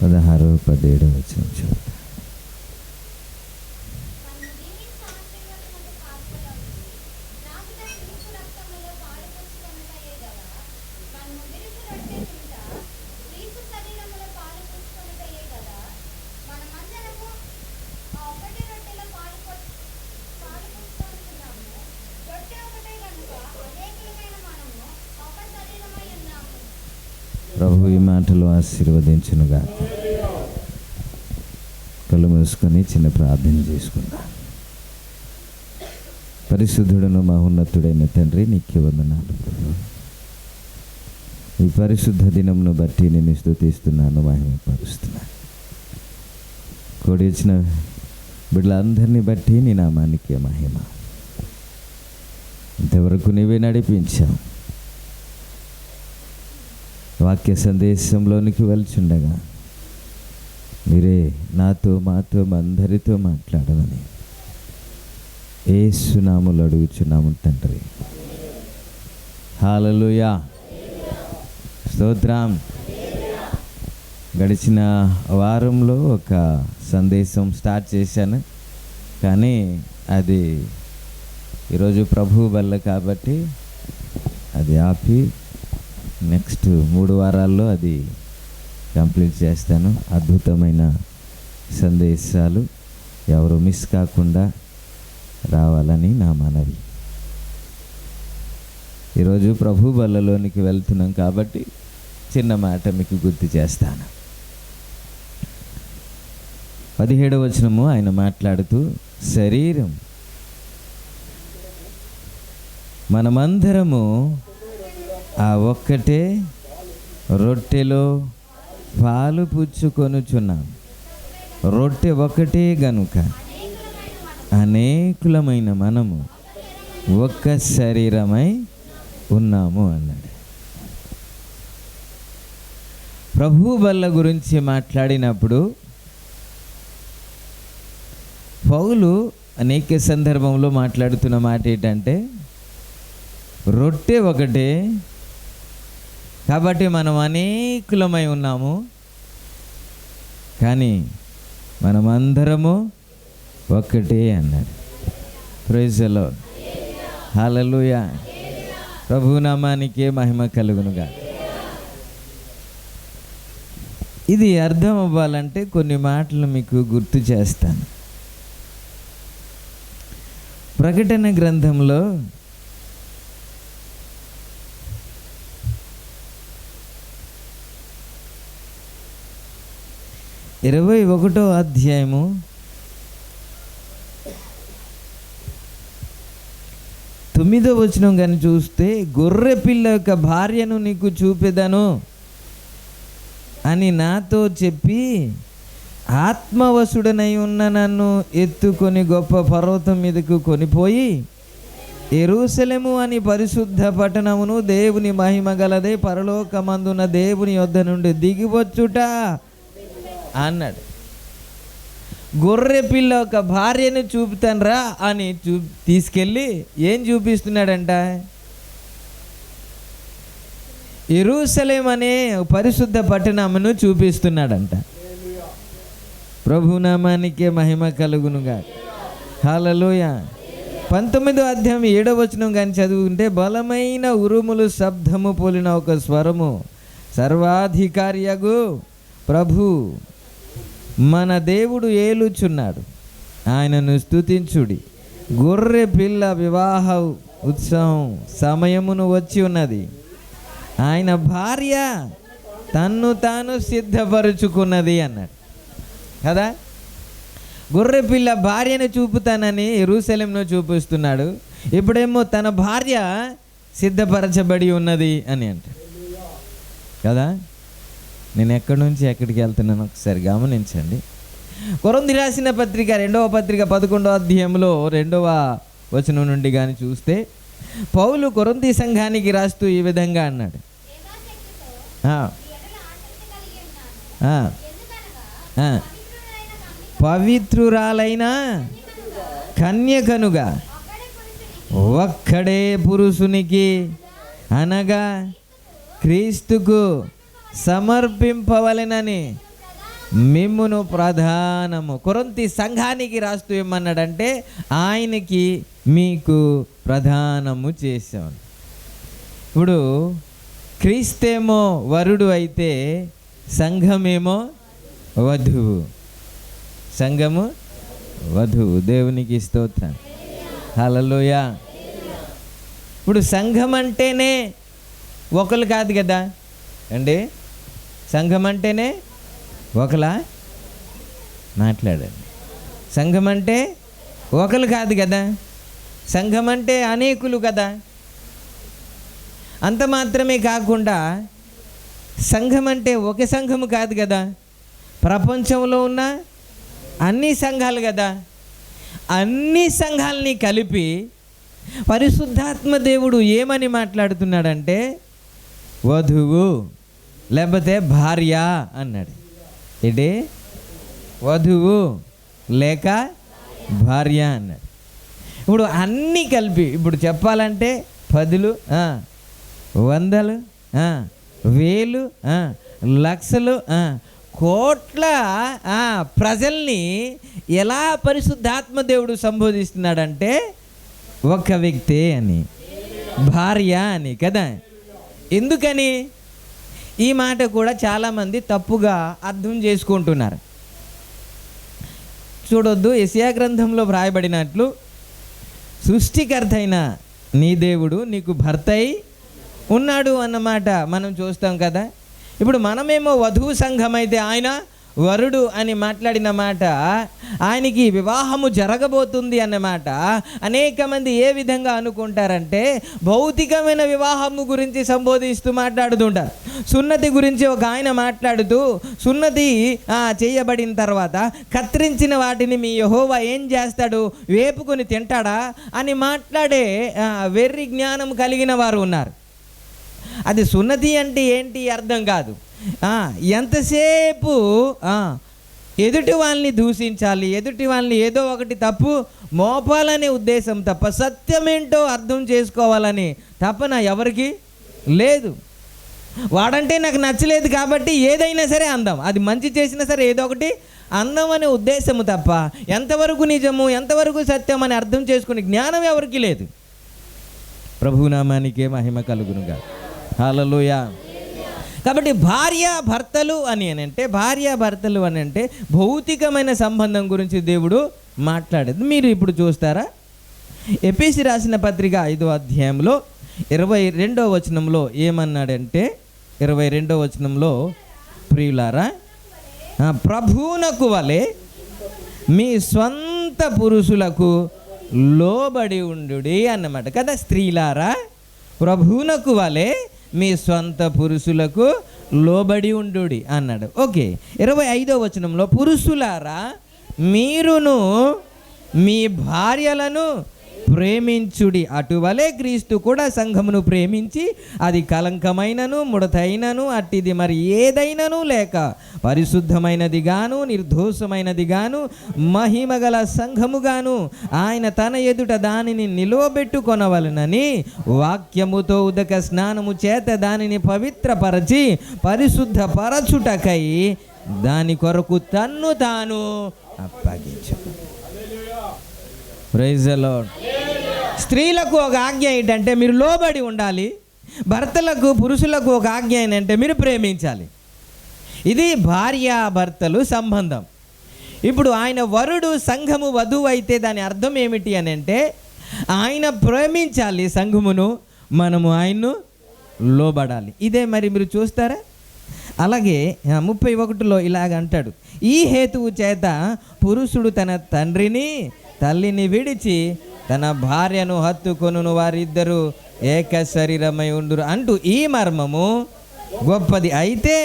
16, 17 వచనం చూద్దాం. ప్రభు ఈ మాటలు ఆశీర్వదించునుగా. కళ్ళు మూసుకొని చిన్న ప్రార్థన చేసుకుందాం. పరిశుద్ధుడును మహోన్నతుడైన తండ్రి, నీకే వందనాలు ప్రభు. ఈ పరిశుద్ధ దినమును బట్టి నేను స్తుతిస్తున్నాను, మహిమపరుస్తున్నాను. కూడి వచ్చిన బిడ్డలందరినీ బట్టి నీ నామానికే మహిమ. ఇంతవరకు నీవే నడిపించావు. వాక్య సందేశంలోనికి వెళ్చుండగా మీరే నాతో, మాతో, అందరితో మాట్లాడమని యేసు నామములో అడుగుచున్నాము తండ్రి. హల్లెలూయా, స్తోత్రం. గడిచిన వారంలో ఒక సందేశం స్టార్ట్ చేశాను, కానీ అది ఈరోజు ప్రభు వల్ల కాబట్టి అది ఆపి నెక్స్ట్ 3 వారాల్లో అది కంప్లీట్ చేస్తాను. అద్భుతమైన సందేశాలు ఎవరు మిస్ కాకుండా రావాలని నా మనవి. ఈరోజు ప్రభు బల్లలోనికి వెళ్తున్నాం కాబట్టి చిన్న మాట మీకు గుర్తు చేస్తాను. 17వ వచనము ఆయన మాట్లాడుతూ, శరీరం మనమందరము ఆ ఒక్కటే రొట్టెలో పాలు పుచ్చుకొనుచున్నాం. రొట్టె ఒకటే గనుక అనేకులమైన మనము ఒక్క శరీరమై ఉన్నాము అన్నాడు. ప్రభు బల్ల గురించి మాట్లాడినప్పుడు పౌలు అనేక సందర్భంలో మాట్లాడుతున్న మాట ఏంటంటే, రొట్టె ఒకటే కాబట్టి మనం అనేకులమై ఉన్నాము, కానీ మనమందరము ఒక్కటే అన్నాడు. Praise the lord, hallelujah. ప్రభు నామానికే మహిమ కలుగునుగా. ఇది అర్థం అవ్వాలంటే కొన్ని మాటలు మీకు గుర్తు చేస్తాను. ప్రకటన గ్రంథంలో 21వ అధ్యాయము 9వ వచనం కానీ చూస్తే, గొర్రె పిల్ల యొక్క భార్యను నీకు చూపెదను అని నాతో చెప్పి ఆత్మవశుడనై ఉన్న నన్ను ఎత్తుకొని గొప్ప పర్వతం మీదకు కొనిపోయి యెరూషలేము అని పరిశుద్ధ పట్టణమును దేవుని మహిమ గలదే పరలోకమందున దేవుని యొద్ద నుండి దిగివచ్చుట అన్నాడు. గొర్రె పిల్ల ఒక భార్యను చూపుతానరా అని తీసుకెళ్ళి ఏం చూపిస్తున్నాడంట? యెరూషలేము అనే పరిశుద్ధ పట్టణమును చూపిస్తున్నాడంట. ప్రభునామానికే మహిమ కలుగునుగా. హల్లెలూయా. 19వ అధ్యాయం 7వ వచనం కానీ చదువుకుంటే, బలమైన ఉరుములు శబ్దము పోలిన ఒక స్వరము సర్వాధికారియగు ప్రభు మన దేవుడు ఏలుచున్నాడు, ఆయనను స్తుతించుడి. గొర్రె పిల్ల వివాహ ఉత్సవం సమయమును వచ్చి ఉన్నది, ఆయన భార్య తన్ను తాను సిద్ధపరుచుకున్నది అన్నాడు కదా. గొర్రె పిల్ల భార్యను చూపుతానని యెరూషలేమును చూపిస్తున్నాడు. ఇప్పుడేమో తన భార్య సిద్ధపరచబడి ఉన్నది అని అంటాడు కదా. నేను ఎక్కడి నుంచి ఎక్కడికి వెళ్తున్నాను ఒకసారి గమనించండి. కొరింథీ రాసిన పత్రిక 2వ పత్రిక 11వ అధ్యాయంలో 2వ వచనం నుండి కానీ చూస్తే, పౌలు కొరింథీ సంఘానికి రాస్తూ ఈ విధంగా అన్నాడు, పవిత్రురాలైన కన్యకనుగా ఒక్కడే పురుషునికి అనగా క్రీస్తుకు సమర్పింపవలెనని మిమ్మును ప్రధానము. కొరింథీ సంఘానికి రాస్తూ ఏమన్నాడంటే ఆయనకి మీకు ప్రధానము చేశాను. ఇప్పుడు క్రీస్తేమో వరుడు అయితే సంఘమేమో వధువు. సంఘము వధువు. దేవునికి స్తోత్రం. హల్లెలూయా. ఇప్పుడు సంఘం అంటేనే ఒకరు కాదు కదా అండి. సంఘం అంటేనే ఒకలా మాట్లాడండి. సంఘం అంటే ఒకరు కాదు కదా, సంఘం అంటే అనేకులు కదా. అంత మాత్రమే కాకుండా సంఘం అంటే ఒక సంఘము కాదు కదా, ప్రపంచంలో ఉన్న అన్ని సంఘాలు కదా. అన్ని సంఘాలని కలిపి పరిశుద్ధాత్మ దేవుడు ఏమని మాట్లాడుతున్నాడంటే వధువు లేకపోతే భార్య అన్నాడు. ఏంటి? వధువు లేక భార్య అన్నాడు. ఇప్పుడు అన్నీ కలిపి ఇప్పుడు చెప్పాలంటే 10లు, 100లు, 1000, లక్షలు, కోట్ల ప్రజల్ని ఎలా పరిశుద్ధాత్మ దేవుడు సంబోధిస్తున్నాడంటే ఒక వ్యక్తి అని, భార్య అని కదా. ఎందుకని ఈ మాట కూడా చాలామంది తప్పుగా అర్థం చేసుకుంటున్నారు. చూడొద్దు, యెషయా గ్రంథంలో వ్రాయబడినట్లు సృష్టికర్త అయిన నీ దేవుడు నీకు భర్త అయి ఉన్నాడు అన్నమాట మనం చూస్తాం కదా. ఇప్పుడు మనమేమో వధువు సంఘం అయితే ఆయన వరుడు అని మాట్లాడిన మాట, ఆయనకి వివాహము జరగబోతుంది అన్నమాట. అనేక మంది ఏ విధంగా అనుకుంటారంటే భౌతికమైన వివాహము గురించి సంబోధిస్తూ మాట్లాడుతుంటారు. సున్నతి గురించి ఒక ఆయన మాట్లాడుతూ సున్నతి చేయబడిన తర్వాత కత్తిరించిన వాటిని మీ యెహోవా ఏం చేస్తాడు, వేపుకొని తింటాడా అని మాట్లాడే వెర్రి జ్ఞానం కలిగిన వారు ఉన్నారు. అది సున్నతి అంటే ఏంటి అర్థం కాదు. ఎంతసేపు ఎదుటి వాళ్ళని దూషించాలి, ఎదుటి వాళ్ళని ఏదో ఒకటి తప్పు మోపాలనే ఉద్దేశం తప్ప సత్యమేంటో అర్థం చేసుకోవాలని తపన ఎవరికి లేదు. వాడంటే నాకు నచ్చలేదు కాబట్టి ఏదైనా సరే అందాం, అది మంచి చేసినా సరే ఏదో ఒకటి అందం అనే ఉద్దేశము తప్ప ఎంతవరకు నిజము ఎంతవరకు సత్యం అని అర్థం చేసుకునే జ్ఞానం ఎవరికి లేదు. ప్రభునామానికే మహిమ కలుగునుగా. హల్లెలూయా. కాబట్టి భార్యాభర్తలు అని అంటే భార్యాభర్తలు అని అంటే భౌతికమైన సంబంధం గురించి దేవుడు మాట్లాడేది. మీరు ఇప్పుడు చూస్తారా, ఎఫెసీ రాసిన పత్రిక 5వ అధ్యాయంలో 22వ వచనంలో ఏమన్నాడంటే 22వ వచనంలో ప్రియులారా ప్రభువునకు వలె మీ స్వంత పురుషులకు లోబడి ఉండుడి అన్నమాట కదా. స్త్రీలారా ప్రభువునకు వలె మీ స్వంత పురుషులకు లోబడి ఉండుడి అన్నాడు. ఓకే, 25వ వచనంలో పురుషులారా మీరును మీ భార్యలను ప్రేమించుడి, అటువలే క్రీస్తు కూడా సంఘమును ప్రేమించి అది కలంకమైనను ముడతైనను అట్టిది మరి ఏదైనను లేక పరిశుద్ధమైనది గాను నిర్దోషమైనది గాను మహిమగల సంఘముగాను ఆయన తన ఎదుట దానిని నిలువబెట్టుకొనవలనని వాక్యముతో ఉదక స్నానము చేత దానిని పవిత్రపరచి పరిశుద్ధపరచుటకై దాని కొరకు తన్ను తాను అప్పగించు. Praise the lord. స్త్రీలకు ఒక ఆజ్ఞ ఏంటంటే మీరు లోబడి ఉండాలి, భర్తలకు పురుషులకు ఒక ఆజ్ఞ ఏంటంటే మీరు ప్రేమించాలి. ఇది భార్యాభర్తలు సంబంధం. ఇప్పుడు ఆయన వరుడు, సంఘము వధువు అయితే దాని అర్థం ఏమిటి అని అంటే ఆయన ప్రేమించాలి సంఘమును, మనము ఆయన్ను లోబడాలి. ఇదే మరి మీరు చూస్తారా. అలాగే 31లో ఇలాగ అంటాడు, ఈ హేతువు చేత పురుషుడు తన తండ్రిని తల్లిని విడిచి తన భార్యను హత్తుకొనును, వారిద్దరూ ఏక శరీరమై ఉండురు అంటూ ఈ మర్మము గొప్పది. అయితే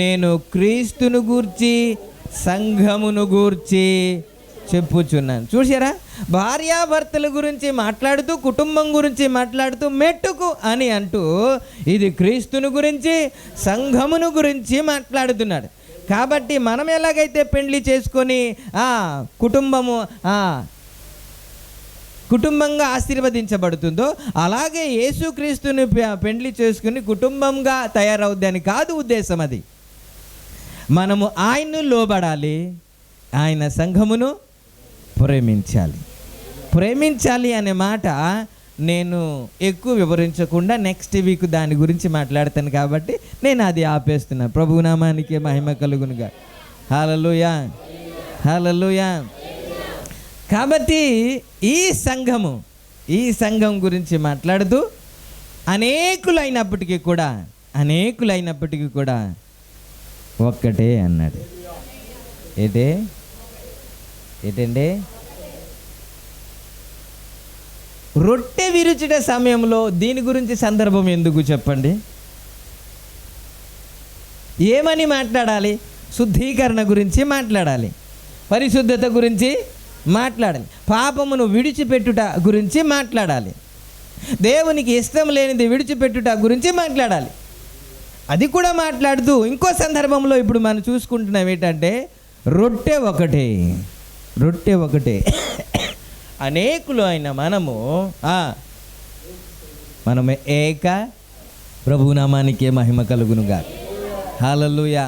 నేను క్రీస్తును గూర్చి సంఘమును గూర్చి చెప్పుచున్నాను. చూసారా, భార్యాభర్తల గురించి మాట్లాడుతూ కుటుంబం గురించి మాట్లాడుతూ మెట్టుకు అని అంటూ ఇది క్రీస్తును గురించి సంఘమును గురించి మాట్లాడుతున్నాడు. కాబట్టి మనం ఎలాగైతే పెండ్లి చేసుకొని కుటుంబంగా ఆశీర్వదించబడుతుందో అలాగే యేసుక్రీస్తుని పెండ్లి చేసుకుని కుటుంబంగా తయారవుద్ది అని కాదు ఉద్దేశం. అది మనము ఆయన్ను లోబడాలి, ఆయన సంఘమును ప్రేమించాలి. ప్రేమించాలి అనే మాట నేను ఎక్కువ వివరించకుండా నెక్స్ట్ వీక్ దాని గురించి మాట్లాడతాను కాబట్టి నేను అది ఆపేస్తున్నా. ప్రభువు నామానికి మహిమ కలుగునుగా. హల్లెలూయా, హల్లెలూయా. కాబట్టి ఈ సంఘం గురించి మాట్లాడుతూ అనేకులైనప్పటికీ కూడా ఒక్కటే అన్నాడు. ఏంటండి? రొట్టె విరుచుట సమయంలో దీని గురించి సందర్భం ఎందుకు చెప్పండి? ఏమని మాట్లాడాలి? శుద్ధీకరణ గురించి మాట్లాడాలి, పరిశుద్ధత గురించి మాట్లాడాలి, పాపమును విడిచిపెట్టుట గురించి మాట్లాడాలి, దేవునికి ఇష్టం లేనిది విడిచిపెట్టుట గురించి మాట్లాడాలి. అది కూడా మాట్లాడుతూ ఇంకో సందర్భంలో ఇప్పుడు మనం చూసుకుంటున్నాం ఏంటంటే రొట్టె ఒకటే అనేకులు అయిన మనము ఏక. ప్రభువు నామానికే మహిమ కలుగునుగా. హల్లెలూయా,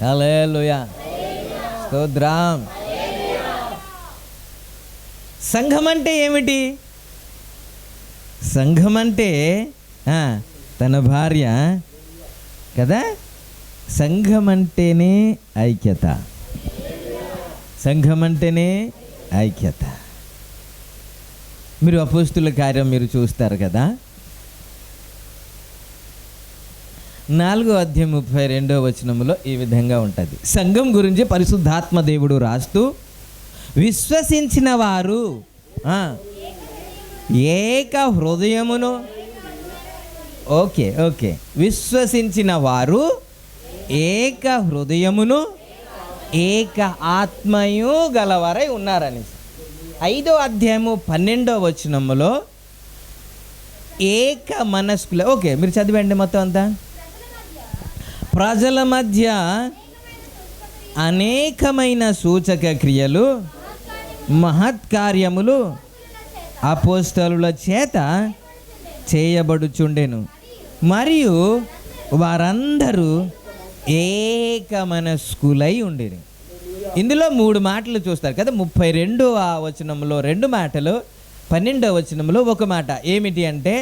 హల్లెలూయా, స్తోత్రం. సంఘం అంటే ఏమిటి? సంఘం అంటే తన భార్య కదా. సంఘం అంటేనే ఐక్యత. మీరు అపోస్తుల కార్యం మీరు చూస్తారు కదా, 4వ అధ్యాయం 32వ వచనంలో ఈ విధంగా ఉంటుంది. సంఘం గురించి పరిశుద్ధాత్మ దేవుడు రాస్తూ, విశ్వసించిన వారు ఏక హృదయమును విశ్వసించిన వారు ఏక హృదయమును ఏక ఆత్మయు గలవారై ఉన్నారని. 5వ అధ్యాయము 12వ వచనములో ఏక మనస్కుల. మీరు చదివండి మొత్తం అంతా. ప్రజల మధ్య అనేకమైన సూచక క్రియలు, మహత్కార్యములు అపోస్తలుల చేత చేయబడుచుండెను, మరియు వారందరూ ఏక మనస్కులై ఉండేది. ఇందులో 3 మాటలు చూస్తారు కదా. 32వ వచనంలో 2 మాటలు, 12వ వచనంలో 1 మాట. ఏమిటి అంటే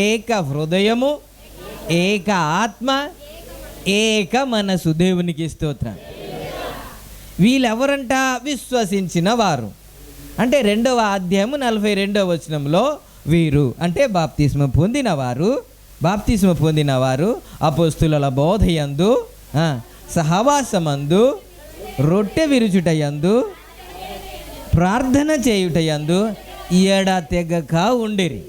ఏక హృదయము, ఏక ఆత్మ, ఏక మనసు. దేవునికి స్తోత్రం. వీళ్ళెవరంట? విశ్వసించిన వారు. అంటే 2వ అధ్యాయము 42వ వచనంలో వీరు అంటే బాప్తిస్మ పొందినవారు అపోస్తుల బోధయందు, సహవాసమందు, రొట్టె విరుచుటయందు, ప్రార్థన చేయుటయందు ఎడతెగక ఉండిరి.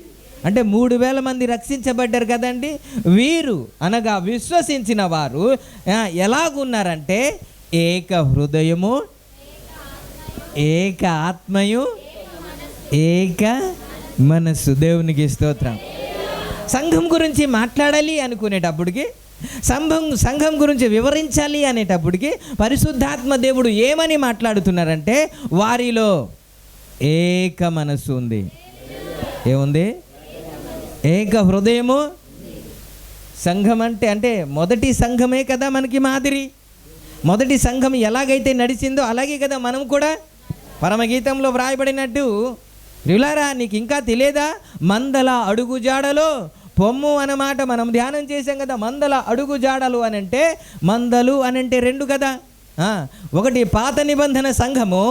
అంటే 3000 మంది రక్షించబడ్డారు కదండి. వీరు అనగా విశ్వసించిన వారు ఎలాగున్నారంటే ఏక హృదయము, ఏక ఆత్మయు, ఏక మనస్సు. దేవునికి స్తోత్రం. సంఘం గురించి మాట్లాడాలి అనుకునేటప్పటికి, సంఘం గురించి వివరించాలి అనేటప్పటికి పరిశుద్ధాత్మ దేవుడు ఏమని మాట్లాడుతున్నారంటే వారిలో ఏక మనస్సు ఉంది. ఏముంది? ఏక హృదయము. సంఘం అంటే మొదటి సంఘమే కదా మనకి మాదిరి. మొదటి సంఘం ఎలాగైతే నడిచిందో అలాగే కదా మనం కూడా. పరమగీతంలో వ్రాయబడినట్టు, ప్రియులారా నీకు ఇంకా తెలియదా, మందల అడుగు జాడలో పొమ్ము అన్నమాట మనం ధ్యానం చేసాం కదా. మందల అడుగు జాడలు అనంటే, మందలు అనంటే 2 కదా. ఒకటి పాత నిబంధన సంఘము,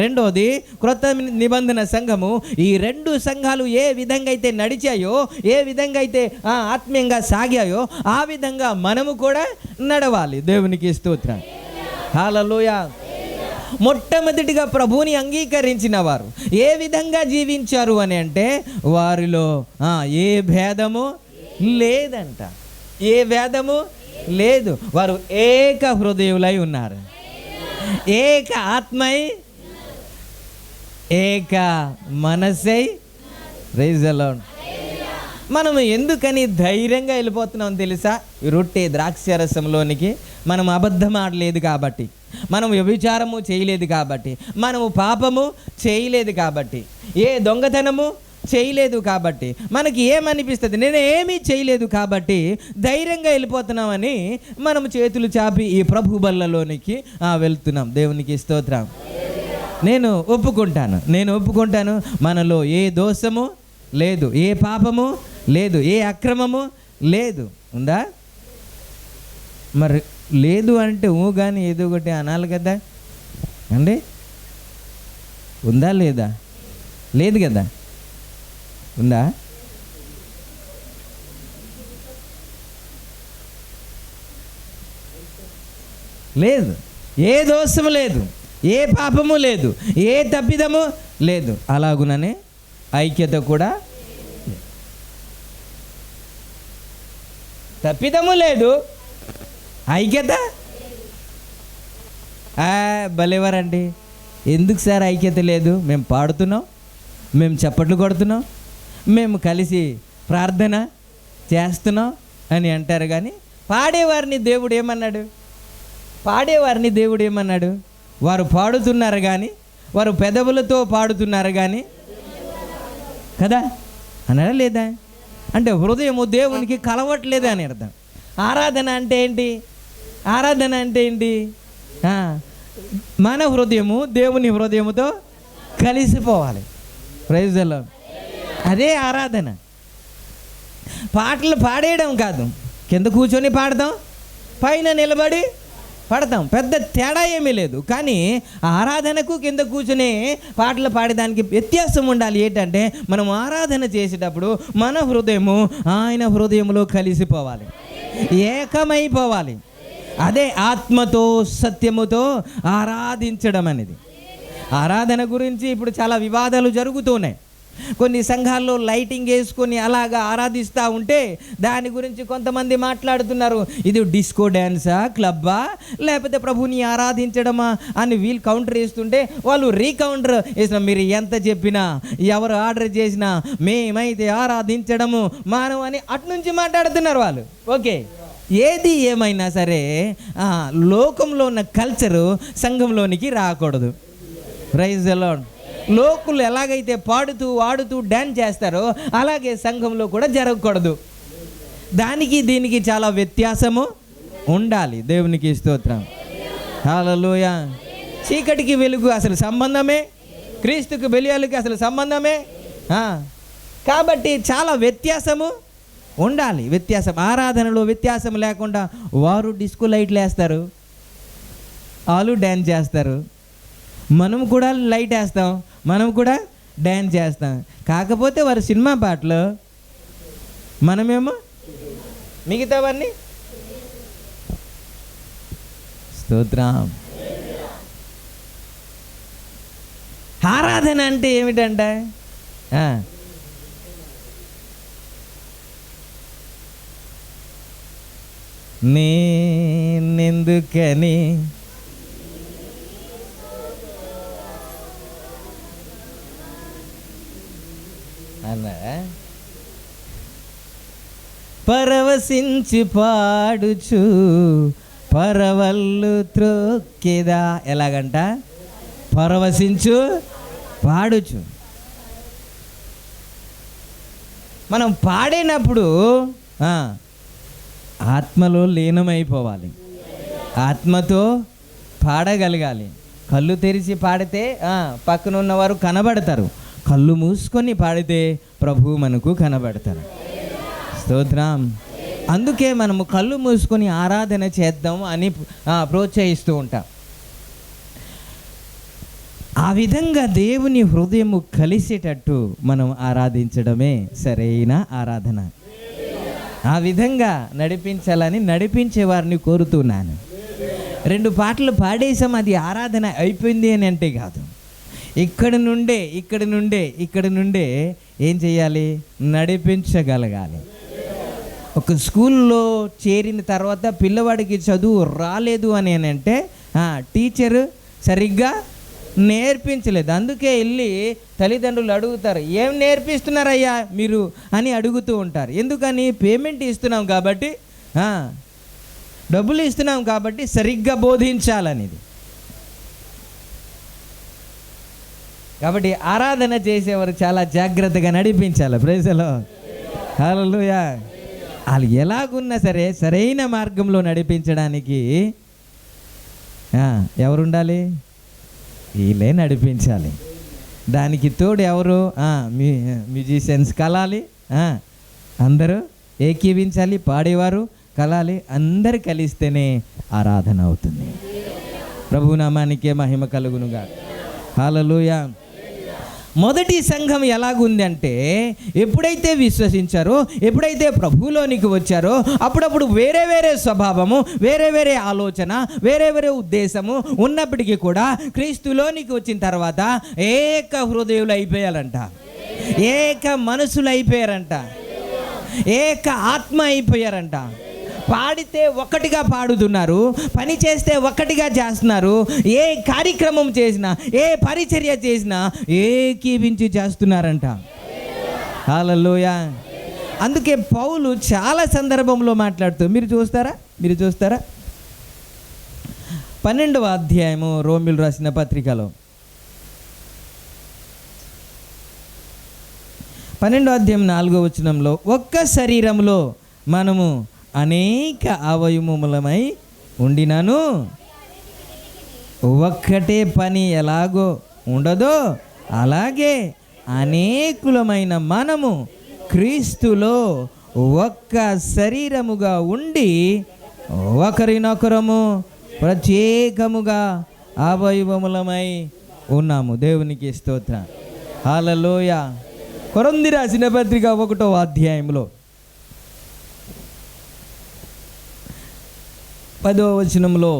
రెండోది క్రొత్త నిబంధన సంఘము. ఈ 2 సంఘాలు ఏ విధంగా అయితే నడిచాయో, ఏ విధంగా అయితే ఆత్మీయంగా సాగాయో, ఆ విధంగా మనము కూడా నడవాలి. దేవునికి స్తోత్రం. హల్లెలూయా. మొట్టమొదటిగా ప్రభువుని అంగీకరించిన వారు ఏ విధంగా జీవించారు అని అంటే వారిలో ఏ భేదము లేదంట. ఏ భేదము లేదు. వారు ఏక హృదయులై ఉన్నారు, ఏక ఆత్మై, ఏక మనసై. Praise the lord. మనం ఎందుకని ధైర్యంగా వెళ్ళిపోతున్నాం తెలుసా? రొట్టె ద్రాక్షరసంలోనికి మనం అబద్ధం ఆడలేదు కాబట్టి, మనం వ్యభిచారము చేయలేదు కాబట్టి, మనము పాపము చేయలేదు కాబట్టి, ఏ దొంగతనము చేయలేదు కాబట్టి మనకి ఏమనిపిస్తుంది, నేను ఏమీ చేయలేదు కాబట్టి ధైర్యంగా వెళ్ళిపోతున్నామని మనం చేతులు చాపి ఈ ప్రభు బల్లలోనికి వెళ్తున్నాం. దేవునికి స్తోత్రం. నేను ఒప్పుకుంటాను, మనలో ఏ దోషము లేదు, ఏ పాపము లేదు, ఏ అక్రమము లేదు. ఉందా? మరి లేదు అంటే కానీ ఏదో ఒకటి అనాలి కదా అండి. ఉందా లేదా? లేదు కదా. ఉందా? లేదు. ఏ దోషము లేదు, ఏ పాపము లేదు, ఏ తప్పిదము లేదు. అలాగుననే ఐక్యత కూడా, తప్పిదము లేదు, ఐక్యత. భలేవారండి. ఎందుకు సార్ ఐక్యత లేదు? మేము పాడుతున్నాం, మేము చప్పట్లు కొడుతున్నాం, మేము కలిసి ప్రార్థన చేస్తున్నాం అని అంటారు. కానీ పాడేవారిని దేవుడు ఏమన్నాడు? వారు పాడుతున్నారు కానీ, వారు పెదవులతో పాడుతున్నారు కానీ కదా అన్నాడా లేదా? అంటే హృదయము దేవునికి కలవట్లేదు అని అర్థం. ఆరాధన అంటే ఏంటి? మన హృదయము దేవుని హృదయముతో కలిసిపోవాలి. Praise the lord. అదే ఆరాధన. పాటలు పాడేయడం కాదు, కింద కూర్చొని పాడదాం, పైన నిలబడి పాడతాం, పెద్ద తేడా ఏమీ లేదు. కానీ ఆరాధనకు కింద కూర్చుని పాటలు పాడేదానికి వ్యత్యాసం ఉండాలి. ఏంటంటే మనం ఆరాధన చేసేటప్పుడు మన హృదయము ఆయన హృదయంలో కలిసిపోవాలి, ఏకమైపోవాలి. అదే ఆత్మతో సత్యముతో ఆరాధించడం అనేది. ఆరాధన గురించి ఇప్పుడు చాలా వివాదాలు జరుగుతున్నాయి. కొన్ని సంఘాల్లో లైటింగ్ వేసుకొని అలాగా ఆరాధిస్తూ ఉంటే దాని గురించి కొంతమంది మాట్లాడుతున్నారు, ఇది డిస్కో డ్యాన్సా, క్లబ్బా, లేకపోతే ప్రభుని ఆరాధించడమా అని వీళ్ళు కౌంటర్ వేస్తుంటే వాళ్ళు రీకౌంటర్ వేసిన. మీరు ఎంత చెప్పినా, ఎవరు ఆర్డర్ చేసినా మేమైతే ఆరాధించడము మానవ అని అట్నుంచి మాట్లాడుతున్నారు వాళ్ళు. ఓకే, ఏది ఏమైనా సరే లోకంలో ఉన్న కల్చరు సంఘంలోనికి రాకూడదు. Praise the Lord. లోకులు ఎలాగైతే పాడుతూ ఆడుతూ డ్యాన్స్ చేస్తారో అలాగే సంఘంలో కూడా జరగకూడదు. దానికి దీనికి చాలా వ్యత్యాసము ఉండాలి. దేవునికి స్తోత్రం. హల్లెలూయా. చీకటికి వెలుగు అసలు సంబంధమే, క్రీస్తుకు బెలియాలకి అసలు సంబంధమే. కాబట్టి చాలా వ్యత్యాసము ఉండాలి. వ్యత్యాసం, ఆరాధనలో వ్యత్యాసం లేకుండా వారు డిస్కో లైట్లు వేస్తారు, వాళ్ళు డ్యాన్స్ చేస్తారు, మనం కూడా లైట్ వేస్తాం, మనం కూడా డ్యాన్స్ చేస్తాం. కాకపోతే వారు సినిమా పాటలు, మనమేమో మిగతావన్నీ. స్తోత్రం. ఆరాధన అంటే ఏమిటంట? నేనెందుకని అన్నా పరవశించి పాడుచు పరవళ్ళు త్రొక్కేదా. ఎలాగంట? పరవశించు పాడుచు. మనం పాడినప్పుడు ఆత్మలో లీనమైపోవాలి, ఆత్మతో పాడగలగాలి. కళ్ళు తెరిచి పాడితే పక్కన ఉన్నవారు కనబడతారు, కళ్ళు మూసుకొని పాడితే ప్రభువు మనకు కనబడతారు. స్తోత్రం. అందుకే మనము కళ్ళు మూసుకొని ఆరాధన చేద్దాం అని ప్రోత్సహిస్తూ ఉంటాం. ఆ విధంగా దేవుని హృదయము కలిసేటట్టు మనం ఆరాధించడమే సరైన ఆరాధన. ఆ విధంగా నడిపించాలని నడిపించే వారిని కోరుతున్నాను. 2 పాటలు పాడేసాం, అది ఆరాధన అయిపోయింది అని అంటే కాదు. ఇక్కడ నుండే ఏం చేయాలి? నడిపించగలగాలి. ఒక స్కూల్లో చేరిన తర్వాత పిల్లవాడికి చదువు రాలేదు అని అంటే టీచరు సరిగ్గా నేర్పించలేదు. అందుకే వెళ్ళి తల్లిదండ్రులు అడుగుతారు, ఏం నేర్పిస్తున్నారయ్యా మీరు అని అడుగుతూ ఉంటారు. ఎందుకని? పేమెంట్ ఇస్తున్నాం కాబట్టి, డబ్బులు ఇస్తున్నాం కాబట్టి సరిగ్గా బోధించాలనేది. కాబట్టి ఆరాధన చేసేవారు చాలా జాగ్రత్తగా నడిపించాలి. Praise the lord. హల్లెలూయా. వాళ్ళు ఎలాగున్నా సరే సరైన మార్గంలో నడిపించడానికి ఎవరు ఉండాలి? వీళ్ళే నడిపించాలి. దానికి తోడు ఎవరు? మ్యూజిషియన్స్ కలాలి, అందరూ ఏకీవించాలి, పాడేవారు కలాలి, అందరు కలిస్తేనే ఆరాధన అవుతుంది. ప్రభు నామానికే మహిమ కలుగునుగా. హల్లెలూయా. మొదటి సంఘం ఎలాగుంది అంటే, ఎప్పుడైతే విశ్వసించారో, ఎప్పుడైతే ప్రభువులోనికి వచ్చారో, అప్పుడప్పుడు వేరే వేరే స్వభావము, వేరే వేరే ఆలోచన, వేరే వేరే ఉద్దేశము ఉన్నప్పటికీ కూడా క్రీస్తులోనికి వచ్చిన తర్వాత ఏక హృదయులు అయిపోయారంట, ఏక మనసులు అయిపోయారంట, ఏక ఆత్మ అయిపోయారంట. పాడితే ఒక్కటిగా పాడుతున్నారు, పని చేస్తే ఒక్కటిగా చేస్తున్నారు, ఏ కార్యక్రమం చేసినా, ఏ పరిచర్య చేసినా ఏకీవించి చేస్తున్నారంట. హల్లెలూయా. అందుకే పౌలు చాలా సందర్భంలో మాట్లాడుతూ మీరు చూస్తారా 12వ అధ్యాయము రోమీయులు రాసిన పత్రికలో 12వ అధ్యాయం 4వ వచనంలో, ఒక్క శరీరంలో మనము అనేక అవయవములమై ఉండినను ఒక్కటే పని ఎలాగో ఉండదో అలాగే అనేకులమైన మనము క్రీస్తులో ఒక్క శరీరముగా ఉండి ఒకరినొకరము ప్రత్యేకముగా అవయవములమై ఉన్నాము. దేవునికి స్తోత్రం. హల్లెలూయా. కొరింథీ రాసిన పత్రిక 1వ అధ్యాయంలో 10వ వచనంలో,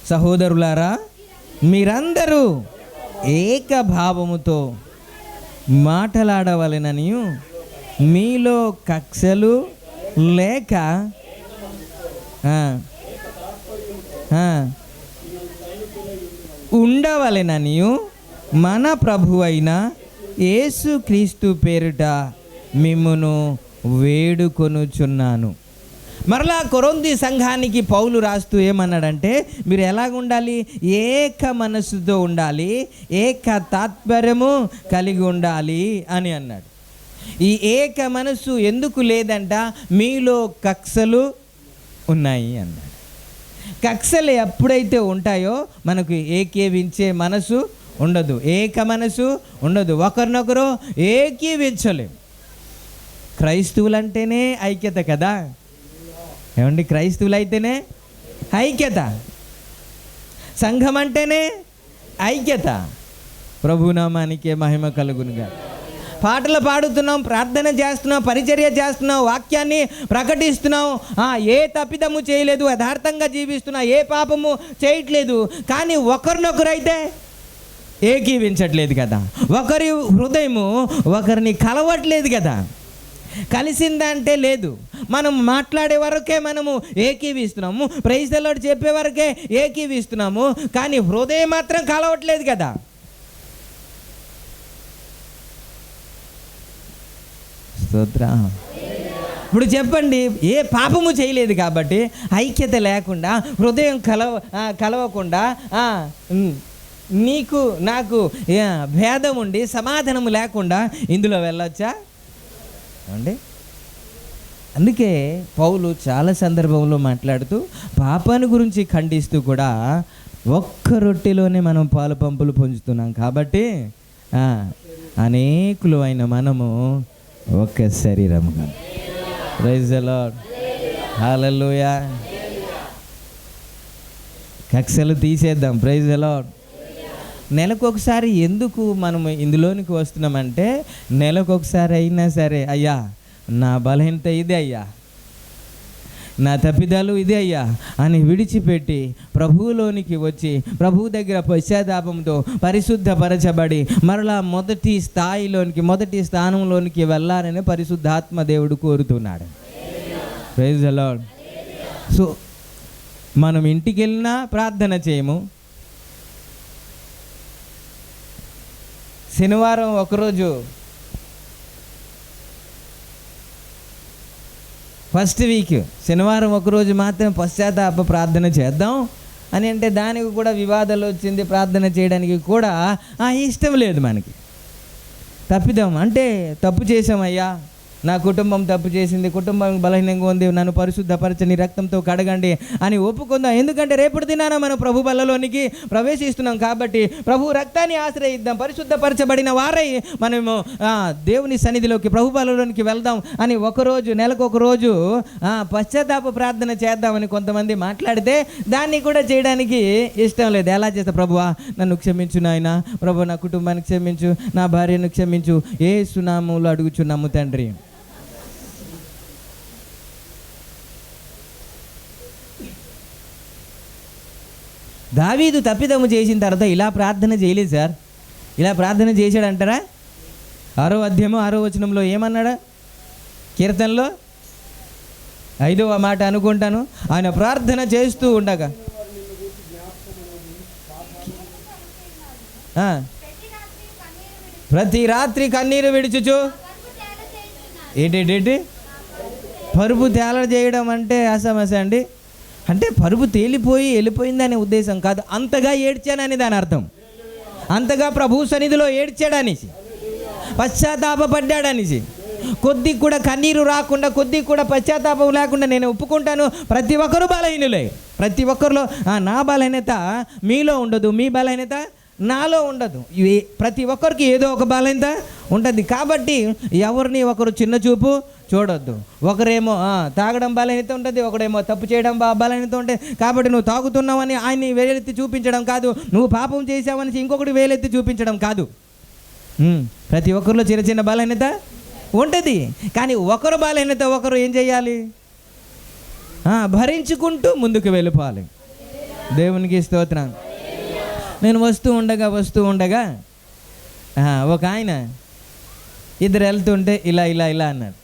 సహోదరులారా మీరందరూ ఏకభావముతో మాట్లాడవలెననియు మీలో కక్షలు లేక ఉండవలెననియు మన ప్రభువైన యేసుక్రీస్తు పేరిట మిమ్మును వేడుకొనుచున్నాను. మరలా కొరింథీ సంఘానికి పౌలు రాస్తూ ఏమన్నాడంటే, మీరు ఎలాగ ఉండాలి? ఏక మనస్సుతో ఉండాలి, ఏక తాత్పర్యము కలిగి ఉండాలి అని అన్నాడు. ఈ ఏక మనస్సు ఎందుకు లేదంట? మీలో కక్షలు ఉన్నాయి అన్నాడు. కక్షలు ఎప్పుడైతే ఉంటాయో మనకు ఏకీవించే మనసు ఉండదు, ఏక మనసు ఉండదు, ఒకరినొకరు ఏకీవించలేం. క్రైస్తవులంటేనే ఐక్యత కదా ఏమండి? క్రైస్తవులైతేనే ఐక్యత, సంఘం అంటేనే ఐక్యత. ప్రభునామానికే మహిమ కలుగునుగా. పాటలు పాడుతున్నాం, ప్రార్థన చేస్తున్నాం, పరిచర్య చేస్తున్నాం, వాక్యాన్ని ప్రకటిస్తున్నాం, ఏ తప్పిదము చేయలేదు, యథార్థంగా జీవిస్తున్నా, ఏ పాపము చేయట్లేదు. కానీ ఒకరినొకరైతే ఏకీవించట్లేదు కదా, ఒకరి హృదయము ఒకరిని కలవట్లేదు కదా. కలిసిందంటే లేదు. మనం మాట్లాడే వరకే మనము ఏకీవిస్తున్నాము, ప్రైజ్ ది లార్డ్ చెప్పే వరకే ఏకీవిస్తున్నాము, కానీ హృదయం మాత్రం కలవట్లేదు కదా. స్తోత్రం. ఇప్పుడు చెప్పండి, ఏ పాపము చేయలేదు కాబట్టి ఐక్యత లేకుండా, హృదయం కలవకుండా, నీకు నాకు భేదం ఉండి సమాధానము లేకుండా ఇందులో వెళ్ళొచ్చా అండి? అందుకే పౌలు చాలా సందర్భంలో మాట్లాడుతూ పాపాన్ని గురించి ఖండిస్తూ కూడా, ఒక్క రొట్టెలోనే మనం పాలు పంపులు పొందుతున్నాం కాబట్టి అనేకులు అయిన మనము ఒక్క శరీరముగా. Praise the lord. హల్లెలూయా. కక్షలు తీసేద్దాం. Praise the lord. నెలకొకసారి ఎందుకు మనం ఇందులోనికి వస్తున్నామంటే, నెలకొకసారి అయినా సరే, అయ్యా నా బలహీనత ఇదే అయ్యా, నా తప్పిదాలు ఇదే అయ్యా అని విడిచిపెట్టి ప్రభువులోనికి వచ్చి ప్రభువు దగ్గర పశ్చాత్తాపంతో పరిశుద్ధపరచబడి మరలా మొదటి స్థానంలోనికి వెళ్ళాలని పరిశుద్ధాత్మ దేవుడు కోరుతున్నాడు. Praise the lord. సో మనం ఇంటికి వెళ్ళినా ప్రార్థన చేయము, శనివారం ఒకరోజు ఫస్ట్ వీక్ శనివారం ఒకరోజు మాత్రం పశ్చాత్తాప ప్రార్థన చేద్దాం, అని అంటే దానికి కూడా వివాదాలు వచ్చింది, ప్రార్థన చేయడానికి కూడా ఇష్టం లేదు మనకి. తప్పిదం అంటే తప్పు చేసామయ్యా, నా కుటుంబం తప్పు చేసింది, కుటుంబం బలహీనంగా ఉంది, నన్ను పరిశుద్ధపరచని రక్తంతో కడగండి అని ఒప్పుకుందాం. ఎందుకంటే రేపటి దినాన మనం ప్రభు బల్లలోనికి ప్రవేశిస్తున్నాం కాబట్టి ప్రభు రక్తాన్ని ఆశ్రయిద్దాం. పరిశుద్ధపరచబడిన వారై మనము దేవుని సన్నిధిలోకి ప్రభు బల్లలోనికి వెళ్దాం అని ఒకరోజు, నెలకు ఒక రోజు పశ్చాత్తాప ప్రార్థన చేద్దామని కొంతమంది మాట్లాడితే దాన్ని కూడా చేయడానికి ఇష్టం లేదు. ఎలా చేస్తా? ప్రభువా నన్ను క్షమించు నాయనా, ప్రభు నా కుటుంబాన్ని క్షమించు, నా భార్యను క్షమించు, యేసు నామములో అడుగుచున్నాము తండ్రి. దావీదు తప్పిదము చేసిన తర్వాత ఇలా ప్రార్థన చేయలేదు సార్. ఇలా ప్రార్థన చేశాడంటారా? 6వ అధ్యాయం 6వ వచనంలో ఏమన్నాడా? కీర్తనలో 5వ మాట అనుకుంటాను. ఆయన ప్రార్థన చేస్తూ ఉండగా ప్రతి రాత్రి కన్నీరు విడుచుచు ఏంటి పరుపు తేల చేయడం అంటే అసమస్య అండి. అంటే పరుపు తేలిపోయి వెళ్ళిపోయిందనే ఉద్దేశం కాదు, అంతగా ఏడ్చానని దాని అర్థం. అంతగా ప్రభు సన్నిధిలో ఏడ్చాడనేసి, పశ్చాత్తాపడ్డాడనేసి. కొద్ది కూడా కన్నీరు రాకుండా, కొద్ది కూడా పశ్చాత్తాపం లేకుండా నేను ఒప్పుకుంటాను. ప్రతి ఒక్కరు బలహీనులే. ప్రతి ఒక్కరిలో నా బలహీనత మీలో ఉండదు, మీ బలహీనత నాలో ఉండదు. ప్రతి ఒక్కరికి ఏదో ఒక బలహీనత ఉంటుంది. కాబట్టి ఎవరిని ఒకరు చిన్న చూపు చూడొద్దు. ఒకరేమో తాగడం బలహీనత ఉంటుంది, ఒకడేమో తప్పు చేయడం బలహీనత ఉంటుంది. కాబట్టి నువ్వు తాగుతున్నావని ఆయన్ని వేలెత్తి చూపించడం కాదు, నువ్వు పాపం చేసావని ఇంకొకటి వేలెత్తి చూపించడం కాదు. ప్రతి ఒక్కరిలో చిన్న చిన్న బలహీనత ఉంటుంది. కానీ ఒకరు బలహీనత ఒకరు ఏం చేయాలి? భరించుకుంటూ ముందుకు వెళ్ళిపోవాలి. దేవునికి స్తోత్రం. నేను వస్తూ ఉండగా ఒక ఆయన ఇద్దరు వెళ్తుంటే ఇలా అన్నాడు.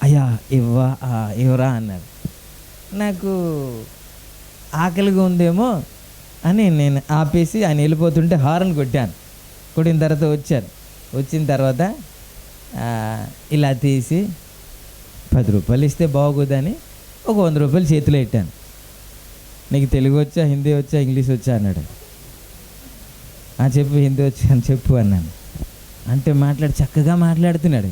అయ్యా ఇవ్వరా అన్నాడు. నాకు ఆకలిగా ఉందేమో అని నేను ఆపేసి ఆయన వెళ్ళిపోతుంటే హారన్ కొట్టాను. కొట్టిన తర్వాత వచ్చిన తర్వాత ఇలా తీసి 10 రూపాయలు ఇస్తే బాగోదని ఒక 100 రూపాయలు చేతిలో పెట్టాను. నీకు తెలుగు వచ్చా, హిందీ వచ్చా, ఇంగ్లీష్ వచ్చా అన్నాడు. చెప్పు, హిందీ వచ్చా అని చెప్పు అన్నాను. అంటే చక్కగా మాట్లాడుతున్నాడు,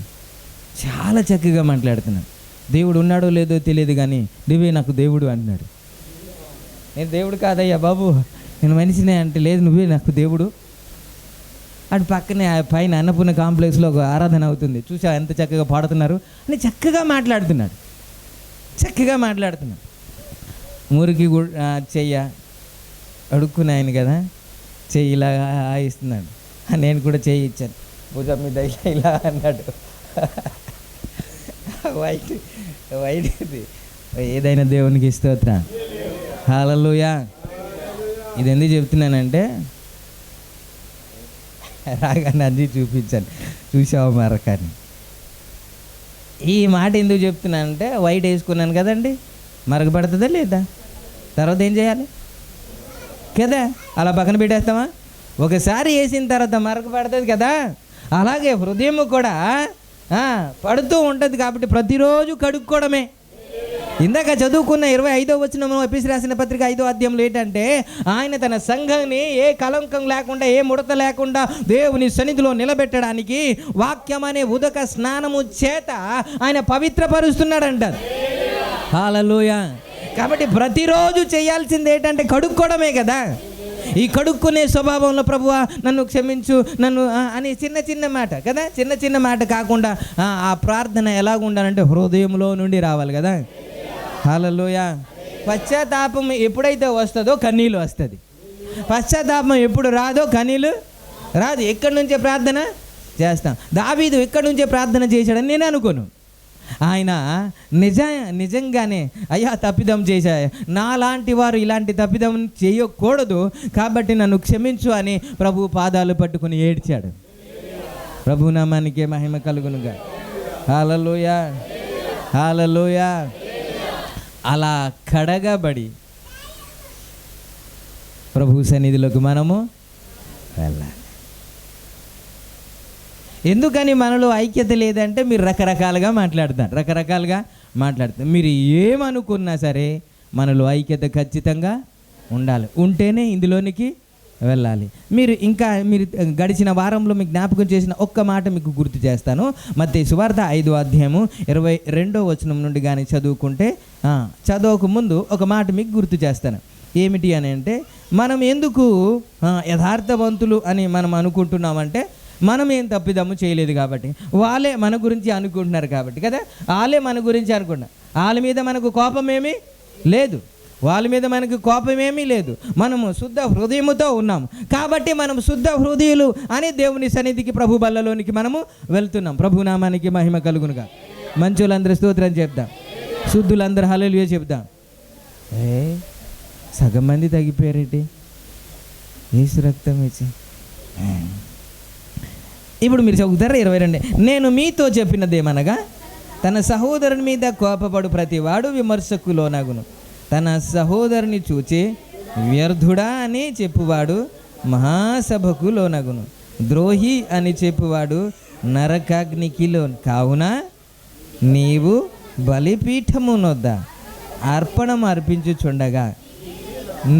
చాలా చక్కగా మాట్లాడుతున్నాడు. దేవుడు ఉన్నాడో లేదో తెలియదు కానీ నువ్వే నాకు దేవుడు అంటున్నాడు. నేను దేవుడు కాదయ్యా బాబు, నేను మనిషినే అంటే, లేదు నువ్వే నాకు దేవుడు. అటు పక్కనే పైన అన్నపూర్ణ కాంప్లెక్స్లో ఒక ఆరాధన అవుతుంది, చూసా ఎంత చక్కగా పాడుతున్నారు అని చక్కగా మాట్లాడుతున్నాడు. మురికి చెయ్య అడుక్కుని ఆయన కదా, చెయ్యి ఇలా ఇస్తున్నాడు. నేను కూడా చెయ్యి ఇచ్చాను. భుజం మీద ఇలా అన్నాడు. వైట్ ఇది ఏదైనా దేవునికి స్తోత్రం. హల్లెలూయా. ఇది ఎందుకు చెప్తున్నానంటే రాగానే అన్నీ చూపించాను, చూసావు మరకని. ఈ మాట ఎందుకు చెప్తున్నానంటే వైట్ వేసుకున్నాను కదండి, మరకపడుతుందా లేదా? తర్వాత ఏం చేయాలి కదా, అలా పక్కన పెట్టేస్తామా? ఒకసారి వేసిన తర్వాత మరకపడుతుంది కదా, అలాగే హృదయం కూడా పడుతూ ఉంటుంది. కాబట్టి ప్రతిరోజు కడుక్కోవడమే. ఇందాక చదువుకున్న 25వ వచనంలో ఎఫెసీయులకు రాసిన పత్రిక 5వ అధ్యాయంలో ఏంటంటే, ఆయన తన సంఘాన్ని ఏ కలంకం లేకుండా, ఏ ముడత లేకుండా దేవుని సన్నిధిలో నిలబెట్టడానికి వాక్యం అనే ఉదక స్నానము చేత ఆయన పవిత్రపరుస్తున్నాడంట. హల్లెలూయా. కాబట్టి ప్రతిరోజు చేయాల్సింది ఏంటంటే కడుక్కోవడమే కదా. ఈ కడుక్కునే స్వభావంలో ప్రభువా నన్ను క్షమించు, నన్ను అని చిన్న మాట కదా, చిన్న మాట కాకుండా ఆ ప్రార్థన ఎలాగుండాలంటే హృదయంలో నుండి రావాలి కదా. హల్లెలూయా. పశ్చాత్తాపం ఎప్పుడైతే వస్తుందో కన్నీళ్ళు వస్తుంది. పశ్చాత్తాపం ఎప్పుడు రాదో కన్నీళ్ళు రాదు. ఎక్కడి నుంచే ప్రార్థన చేస్తాం. దావీదు ఎక్కడి నుంచే ప్రార్థన చేశాడని నేను అనుకోను. ఆయన నిజంగానే అయ్యా తప్పిదం చేశా, నాలాంటి వారు ఇలాంటి తప్పిదం చేయకూడదు కాబట్టి నన్ను క్షమించు అని ప్రభు పాదాలు పట్టుకుని ఏడ్చాడు. ప్రభు నామానికే మహిమ కలుగునుగా. హల్లెలూయా, హల్లెలూయా. అలా కడగబడి ప్రభు సన్నిధిలోకి మనము వెళ్ళాలి. ఎందుకని మనలో ఐక్యత లేదంటే మీరు రకరకాలుగా మాట్లాడతారు. మీరు ఏమనుకున్నా సరే మనలో ఐక్యత ఖచ్చితంగా ఉండాలి. ఉంటేనే ఇందులోనికి వెళ్ళాలి. మీరు గడిచిన వారంలో మీకు జ్ఞాపకం చేసిన ఒక్క మాట మీకు గుర్తు చేస్తాను. మత్తయి సువార్త 5వ అధ్యాయము 22వ వచనం నుండి కానీ చదువుకుంటే, చదవక ముందు ఒక మాట మీకు గుర్తు చేస్తాను. ఏమిటి అని అంటే, మనం ఎందుకు యథార్థవంతులు అని మనం అనుకుంటున్నామంటే, మనం ఏం తప్పిదమ్ము చేయలేదు కాబట్టి. వాళ్ళే మన గురించి అనుకుంటున్నారు కాబట్టి కదా. వాళ్ళే మన గురించి అనుకుంటున్నారు. వాళ్ళ మీద మనకు కోపమేమీ లేదు, వాళ్ళ మీద మనకు కోపమేమీ లేదు. మనము శుద్ధ హృదయముతో ఉన్నాము కాబట్టి మనం శుద్ధ హృదయులు అని దేవుని సన్నిధికి, ప్రభు బల్లలోనికి మనము వెళ్తున్నాం. ప్రభునామానికి మహిమ కలుగునుగా. మంచులందరూ స్తోత్రం చెప్దాం, శుద్ధులందరూ హల్లెలూయా చెప్దాం. సగం మంది తగ్గిపోయారేంటి యేసు రక్తం ఇచ్చి. ఇప్పుడు మీరు చదువుతారా 22. నేను మీతో చెప్పినదేమనగా, తన సహోదరుని మీద కోపపడు ప్రతివాడు విమర్శకు లోనగును. తన సహోదరుని చూచి వ్యర్థుడా అని చెప్పువాడు మహాసభకు లోనగును. ద్రోహి అని చెప్పువాడు నరకాగ్నికి లోను. కావున నీవు బలిపీఠమునొద్ద అర్పణం అర్పించుచుండగా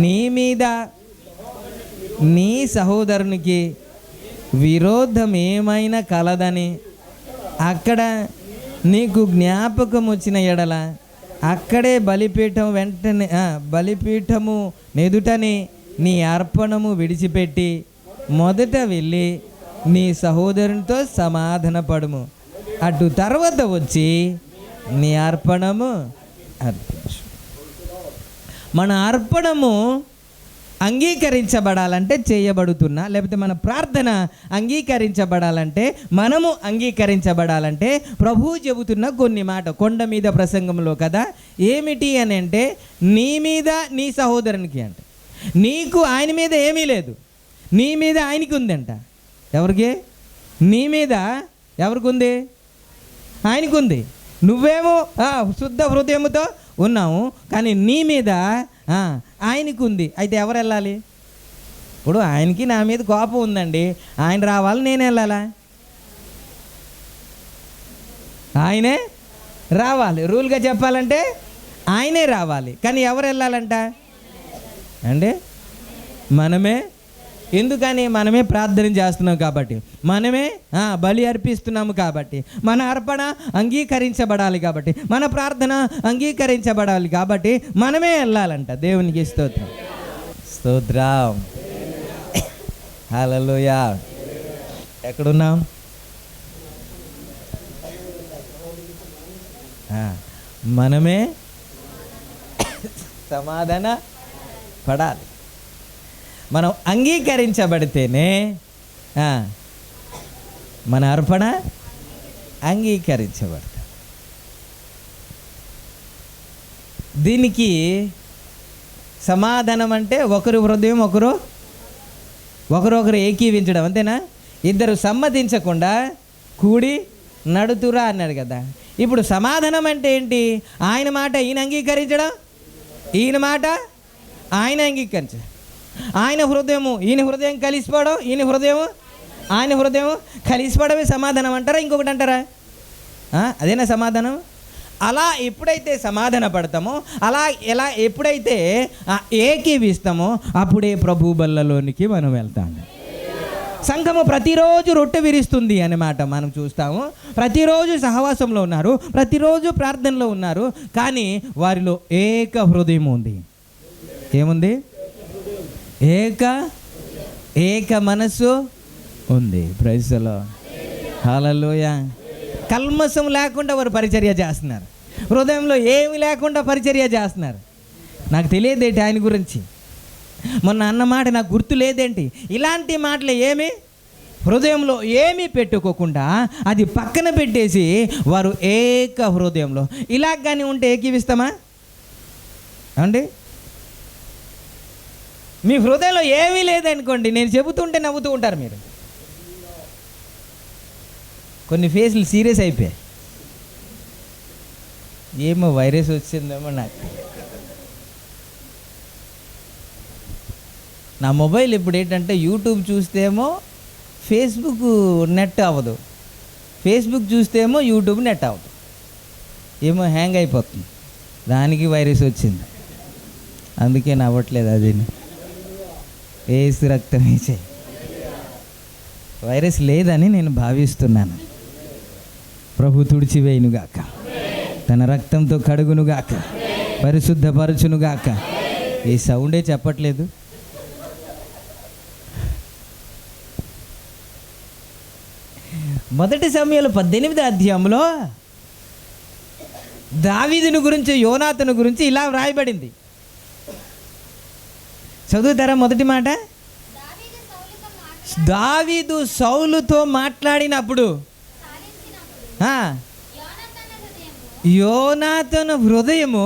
నీ మీద నీ సహోదరునికి విరోధం ఏమైనా కలదని అక్కడ నీకు జ్ఞాపకం వచ్చిన ఎడల అక్కడే బలిపీఠము నెదుటని నీ అర్పణము విడిచిపెట్టి మొదట వెళ్ళి నీ సహోదరునితో సమాధానపడుము. అటు తర్వాత వచ్చి నీ అర్పణము అర్పించు. మన అర్పణము అంగీకరించబడాలంటే చేయబడుతున్నా, లేకపోతే మన ప్రార్థన అంగీకరించబడాలంటే, మనము అంగీకరించబడాలంటే ప్రభువు చెబుతున్న కొన్ని మాట కొండ మీద ప్రసంగంలో కదా. ఏమిటి అని అంటే, నీ మీద నీ సహోదరునికి అంటే, నీకు ఆయన మీద ఏమీ లేదు, నీ మీద ఆయనకి ఉందంట. ఎవరికి? నీ మీద ఎవరికి ఉంది? ఆయనకు ఉంది. నువ్వేమో శుద్ధ హృదయముతో ఉన్నాము, కానీ నీ మీద ఆయనకు ఉంది. అయితే ఎవరు వెళ్ళాలి? ఇప్పుడు ఆయనకి నా మీద కోపం ఉందండి, ఆయన రావాలి, నేను వెళ్ళాలా? ఆయనే రావాలి. రూల్గా చెప్పాలంటే ఆయనే రావాలి, కానీ ఎవరు వెళ్ళాలంట అంటే మనమే. ఎందుకని? మనమే ప్రార్థన చేస్తున్నాం కాబట్టి, మనమే బలి అర్పిస్తున్నాము కాబట్టి, మన అర్పణ అంగీకరించబడాలి కాబట్టి, మన ప్రార్థన అంగీకరించబడాలి కాబట్టి మనమే వెళ్ళాలంట. దేవునికి స్తోత్రం, స్తోత్రం, హల్లెలూయా. ఎక్కడున్నాం? మనమే సమాధాన పడాలి. మనం అంగీకరించబడితేనే మన అర్పణ అంగీకరించబడతాం. దీనికి సమాధానం అంటే ఒకరి హృదయం ఒకరొకరు ఏకీవించడం, అంతేనా? ఇద్దరు సమ్మతించకుండా కూడి నడుతురా అన్నాడు కదా. ఇప్పుడు సమాధానం అంటే ఏంటి? ఆయన మాట ఈయన అంగీకరించడం, ఈయన మాట ఆయన అంగీకరించడం, ఆయన హృదయము ఈయన హృదయం కలిసిపోవడం, ఈయన హృదయం ఆయన హృదయం కలిసిపోవడమే సమాధానం అంటారా? ఇంకొకటి అంటారా? అదేనా సమాధానం? అలా ఎప్పుడైతే సమాధాన పడతామో, ఎలా ఎప్పుడైతే ఏకీవిస్తామో అప్పుడే ప్రభు బల్లలోనికి మనం వెళ్తాము. సంఘము ప్రతిరోజు రొట్టె విరుస్తుంది అన్నమాట మనం చూస్తాము. ప్రతిరోజు సహవాసంలో ఉన్నారు, ప్రతిరోజు ప్రార్థనలో ఉన్నారు, కానీ వారిలో ఏక హృదయం ఉంది. ఏముంది? ఏక మనస్సు ఉంది. ప్రైజ్ ది లార్డ్, హల్లెలూయా. కల్మషం లేకుండా వారు పరిచర్య చేస్తున్నారు, హృదయంలో ఏమి లేకుండా పరిచర్య చేస్తున్నారు. నాకు తెలియదేంటి ఆయన గురించి, మొన్న అన్న మాట నాకు గుర్తు లేదేంటి? ఇలాంటి మాటలు ఏమి హృదయంలో ఏమీ పెట్టుకోకుండా అది పక్కన పెట్టేసి వారు ఏక హృదయంలో. ఇలాగ కానీ ఉంటే ఏకీవిస్తామా అండి? మీ హృదయంలో ఏమీ లేదనుకోండి, నేను చెబుతుంటే నవ్వుతూ ఉంటారు మీరు. కొన్ని ఫేస్లు సీరియస్ అయిపోయాయి. ఏమో వైరస్ వచ్చిందేమో నాకు. నా మొబైల్ ఇప్పుడు ఏంటంటే యూట్యూబ్ చూస్తేమో ఫేస్బుక్ నెట్ అవ్వదు, ఫేస్బుక్ చూస్తేమో యూట్యూబ్ నెట్ అవ్వదు. ఏమో హ్యాంగ్ అయిపోతుంది, దానికి వైరస్ వచ్చింది. అందుకే నవ్వట్లేదు. అది ఏసు రక్తం వేసే వైరస్ లేదని నేను భావిస్తున్నాను. ప్రభు తుడిచివేయునుగాక, తన రక్తంతో కడుగునుగాక, పరిశుద్ధపరచునుగాక. ఈ సౌండే చెప్పట్లేదు. మొదటి సమయంలో 18వ అధ్యాయంలో దావీదుని గురించి, యోనాతును గురించి ఇలా వ్రాయబడింది. చదువుతారా? మొదటి మాట, దావీదు సౌలుతో మాట్లాడినప్పుడు యోనాతాను హృదయము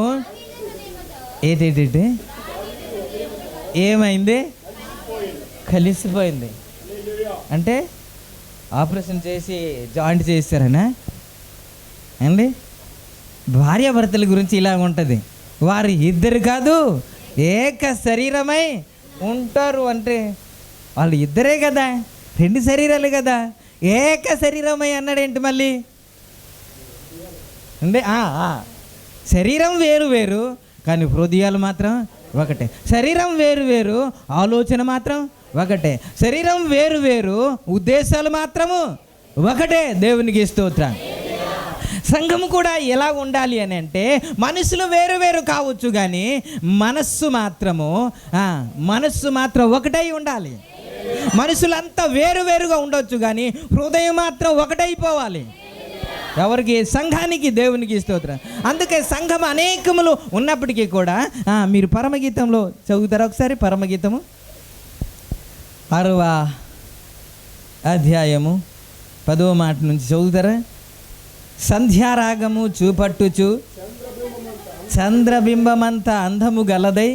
ఏంటేంటి ఏమైంది? కలిసిపోయింది. అంటే ఆపరేషన్ చేసి జాయింట్ చేస్తారనా అండి? భార్యాభర్తల గురించి ఇలా ఉంటుంది. వారు ఇద్దరు కాదు, ఏక శరీరమై ఉంటారు. అంటే వాళ్ళు ఇద్దరే కదా, 2 శరీరాలు కదా. ఏక శరీరమై అన్నాడేంటి మళ్ళీ? అంటే శరీరం వేరు వేరు కానీ హృదయాలు మాత్రం ఒకటే. శరీరం వేరు వేరు, ఆలోచన మాత్రం ఒకటే. శరీరం వేరు వేరు, ఉద్దేశాలు మాత్రము ఒకటే. దేవునికి స్తోత్రం. సంఘం కూడా ఎలా ఉండాలి అని అంటే, మనుషులు వేరు వేరు కావచ్చు కానీ మనస్సు మాత్రం ఒకటై ఉండాలి. మనుషులంతా వేరు వేరుగా ఉండొచ్చు కానీ హృదయం మాత్రం ఒకటైపోవాలి. ఎవరికి? సంఘానికి. దేవునికి స్తోత్రం. అందుకే సంఘం అనేకములు ఉన్నప్పటికీ కూడా మీరు పరమగీతంలో చదువుతారా ఒకసారి? పరమగీతము 6వ అధ్యాయము 10వ మాట నుంచి చదువుతారా? సంధ్యారాగము చూపట్టుచు చంద్రబింబమంత అందము గలదై,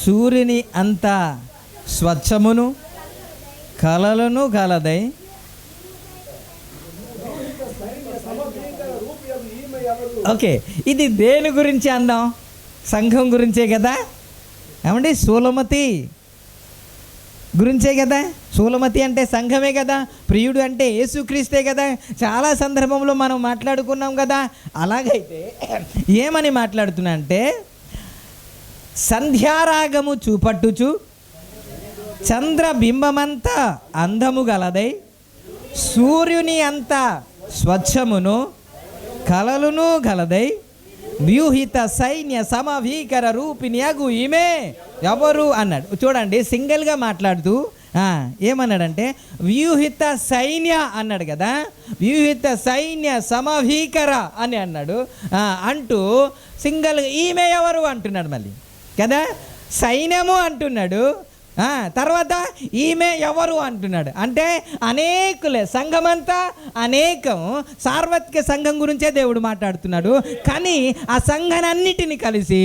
సూర్యుని అంత స్వచ్ఛమును కలలను గలదై. ఓకే, ఇది దేని గురించి అందాం? సంఘం గురించే కదా. ఏమండి? సూలమతి గురించే కదా. సూలమతి అంటే సంఘమే కదా. ప్రియుడు అంటే యేసుక్రీస్తే కదా. చాలా సందర్భంలో మనం మాట్లాడుకున్నాం కదా. అలాగైతే ఏమని మాట్లాడుతున్నా అంటే, సంధ్యారాగము చూపట్టుచు చంద్రబింబమంత అందము గలదై, సూర్యుని అంత స్వచ్ఛమును కలలును గలదై, వ్యూహిత సైన్య సమభీకర రూపిణి అగు ఈమె ఎవరు అన్నాడు. చూడండి, సింగిల్గా మాట్లాడుతూ ఏమన్నాడంటే వ్యూహిత సైన్య అన్నాడు కదా. వ్యూహిత సైన్య సమభీకర అని అన్నాడు. అంటూ సింగిల్గా ఈమె ఎవరు అంటున్నాడు మళ్ళీ కదా. సైన్యము అంటున్నాడు, తర్వాత ఈమె ఎవరు అంటున్నాడు. అంటే అనేకులే, సంఘమంతా అనేకం. సార్వత్రిక సంఘం గురించే దేవుడు మాట్లాడుతున్నాడు. కానీ ఆ సంఘాన్నిటిని కలిసి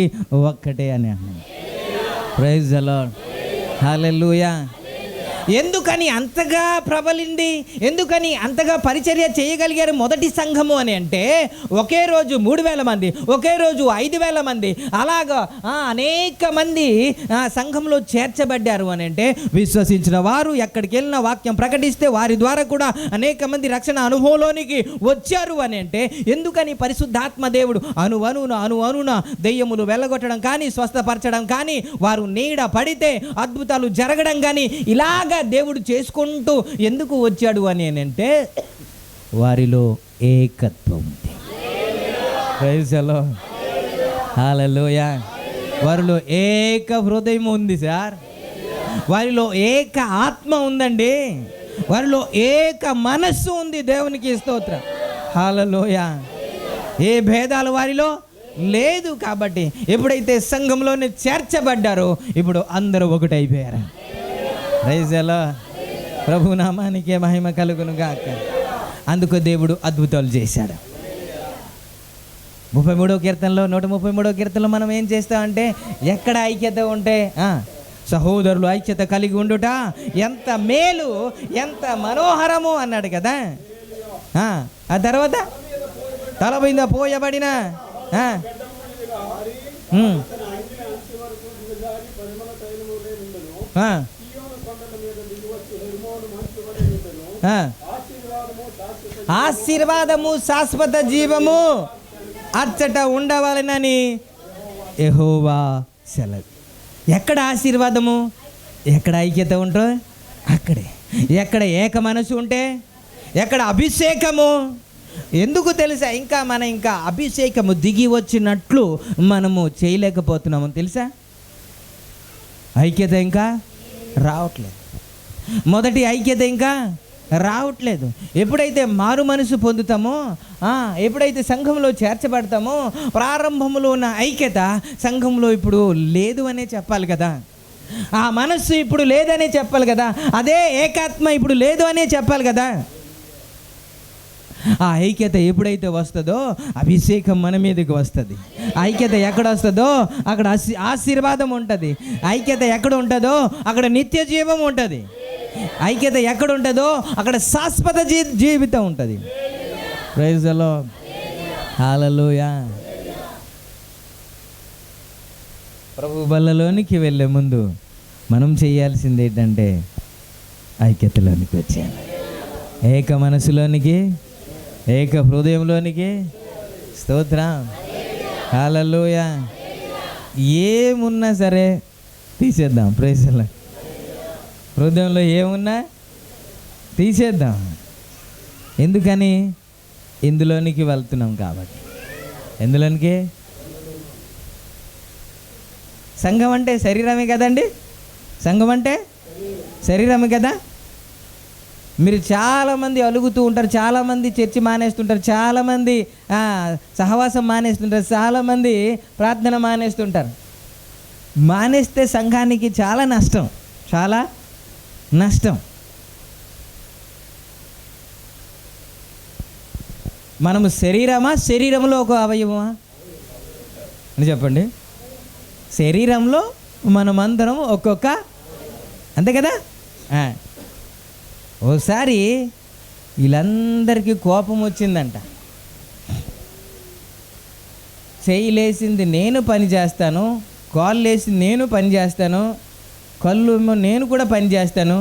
ఒక్కటే అని అన్నాడు. ప్రైజ్ ది లార్డ్, హల్లెలూయా. ఎందుకని అంతగా ప్రబలింది? ఎందుకని అంతగా పరిచర్య చేయగలిగారు మొదటి సంఘము అని అంటే, ఒకే రోజు 3000 మంది, ఒకే రోజు 5000 మంది, అలాగా అనేక మంది సంఘంలో చేర్చబడ్డారు అని అంటే, విశ్వసించిన వారు ఎక్కడికి వెళ్ళిన వాక్యం ప్రకటిస్తే వారి ద్వారా కూడా అనేక మంది రక్షణ అనుభవంలోనికి వచ్చారు అని అంటే, ఎందుకని పరిశుద్ధాత్మ దేవుడు అణువణున దెయ్యములు వెళ్ళగొట్టడం కానీ, స్వస్థపరచడం కానీ, వారు నీడ పడితే అద్భుతాలు జరగడం కానీ, ఇలాగా దేవుడు చేసుకుంటూ ఎందుకు వచ్చాడు అని అంటే, వారిలో ఏకత్వం ఉంది. ప్రైజ్ ది లార్డ్, హల్లెలూయా. వారిలో ఏక హృదయం ఉంది సార్. వారిలో ఏక ఆత్మ ఉందండి. వారిలో ఏక మనస్సు ఉంది. దేవునికి స్తోత్రం, హల్లెలూయా. ఏ భేదాలు వారిలో లేదు. కాబట్టి ఎప్పుడైతే సంఘంలోనే చేర్చబడ్డారో ఇప్పుడు అందరూ ఒకటైపోయారు. ప్రైజ్ ది లార్డ్, ప్రభు నామానికే మహిమ కలుగును గాక. అందుకు దేవుడు అద్భుతాలు చేశాడు. 33వ కీర్తనలో 133వ కీర్తనలో మనం ఏం చేస్తామంటే, ఎక్కడ ఐక్యత ఉంటే సహోదరులు ఐక్యత కలిగి ఉండుట ఎంత మేలు, ఎంత మనోహరము అన్నాడు కదా. ఆ తర్వాత తల మీద పోయబడిన ఆశీర్వాదము శాశ్వత జీవము అచ్చట ఉండవలెనని యెహోవా సెలవు. ఎక్కడ ఆశీర్వాదము, ఎక్కడ ఐక్యత ఉంటో అక్కడే. ఎక్కడ ఏక మనసు ఉంటే ఎక్కడ అభిషేకము. ఎందుకు తెలుసా? ఇంకా అభిషేకము దిగి వచ్చినట్లు మనము చేయలేకపోతున్నాము తెలుసా? ఐక్యత ఇంకా రావట్లేదు. మొదటి ఐక్యత ఇంకా రావట్లేదు. ఎప్పుడైతే మారు మనసు పొందుతామో, ఎప్పుడైతే సంఘంలో చేర్చబడతామో, ప్రారంభంలో ఉన్న ఐక్యత సంఘంలో ఇప్పుడు లేదు అనే చెప్పాలి కదా. ఆ మనస్సు ఇప్పుడు లేదనే చెప్పాలి కదా. అదే ఏకాత్మ ఇప్పుడు లేదు అనే చెప్పాలి కదా. ఆ ఐక్యత ఎప్పుడైతే వస్తుందో అభిషేకం మన మీదకి వస్తుంది. ఐక్యత ఎక్కడ వస్తుందో అక్కడ ఆశీర్వాదం ఉంటుంది. ఐక్యత ఎక్కడ ఉంటుందో అక్కడ నిత్య జీవం ఉంటుంది. ఐక్యత ఎక్కడ ఉంటుందో అక్కడ శాశ్వత జీవితం ఉంటుంది. Praise the lord. హల్లెలూయా. ప్రభు బల్లలోనికి వెళ్ళే ముందు మనం చేయాల్సింది ఏంటంటే ఐక్యతలోనికి వచ్చేయాలి. ఏక మనసులోనికి, ఏక హృదయంలోనికి. స్తోత్రం. హల్లెలూయా. ఏమున్నా సరే తీసేద్దాం. Praise the Lord. హృదయంలో ఏమున్నా తీసేద్దాం. ఎందుకని? ఇందులోనికి వెళ్తున్నాం కాబట్టి. ఎందులోనికి? సంఘం అంటే శరీరమే కదండి. సంఘం అంటే శరీరమే కదా. మీరు చాలామంది అలుగుతూ ఉంటారు, చాలామంది చర్చి మానేస్తుంటారు, చాలామంది సహవాసం మానేస్తుంటారు, చాలామంది ప్రార్థన మానేస్తుంటారు. మానేస్తే సంఘానికి చాలా నష్టం, చాలా నష్టం. మనము శరీరమా, శరీరంలో ఒక అవయవమా అని చెప్పండి. శరీరంలో మనమందరం ఒక్కొక్క, అంతే కదా. ఓసారి వీళ్ళందరికీ కోపం వచ్చిందంట. చెయ్యి లేసింది నేను పని చేస్తాను, కాళ్ళు లేసింది నేను పని చేస్తాను, కళ్ళు ఏమో నేను కూడా పని చేస్తాను,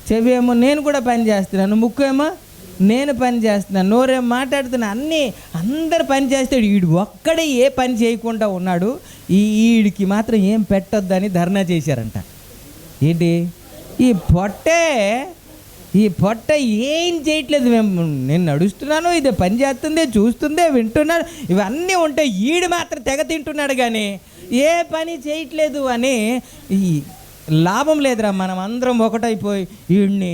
చెవి ఏమో నేను కూడా పని చేస్తున్నాను, ముక్కు ఏమో నేను పని చేస్తున్నాను, నోరేమో మాట్లాడుతున్నా, అందరు పని చేస్తాడు, వీడు ఒక్కడే ఏ పని చేయకుండా ఉన్నాడు, వీడికి మాత్రం ఏం పెట్టొద్దని ధర్నా చేశారంట. ఏంటి? ఈ పొట్ట ఏం చేయట్లేదు, నేను నడుస్తున్నాను, ఇది పని చేస్తుంది, చూస్తుంది, వింటున్నాడు, ఇవన్నీ ఉంటే ఈడు మాత్రం తెగ తింటున్నాడు కానీ ఏ పని చేయట్లేదు అని, ఈ లాభం లేదురా, మనం అందరం ఒకటైపోయి వీడిని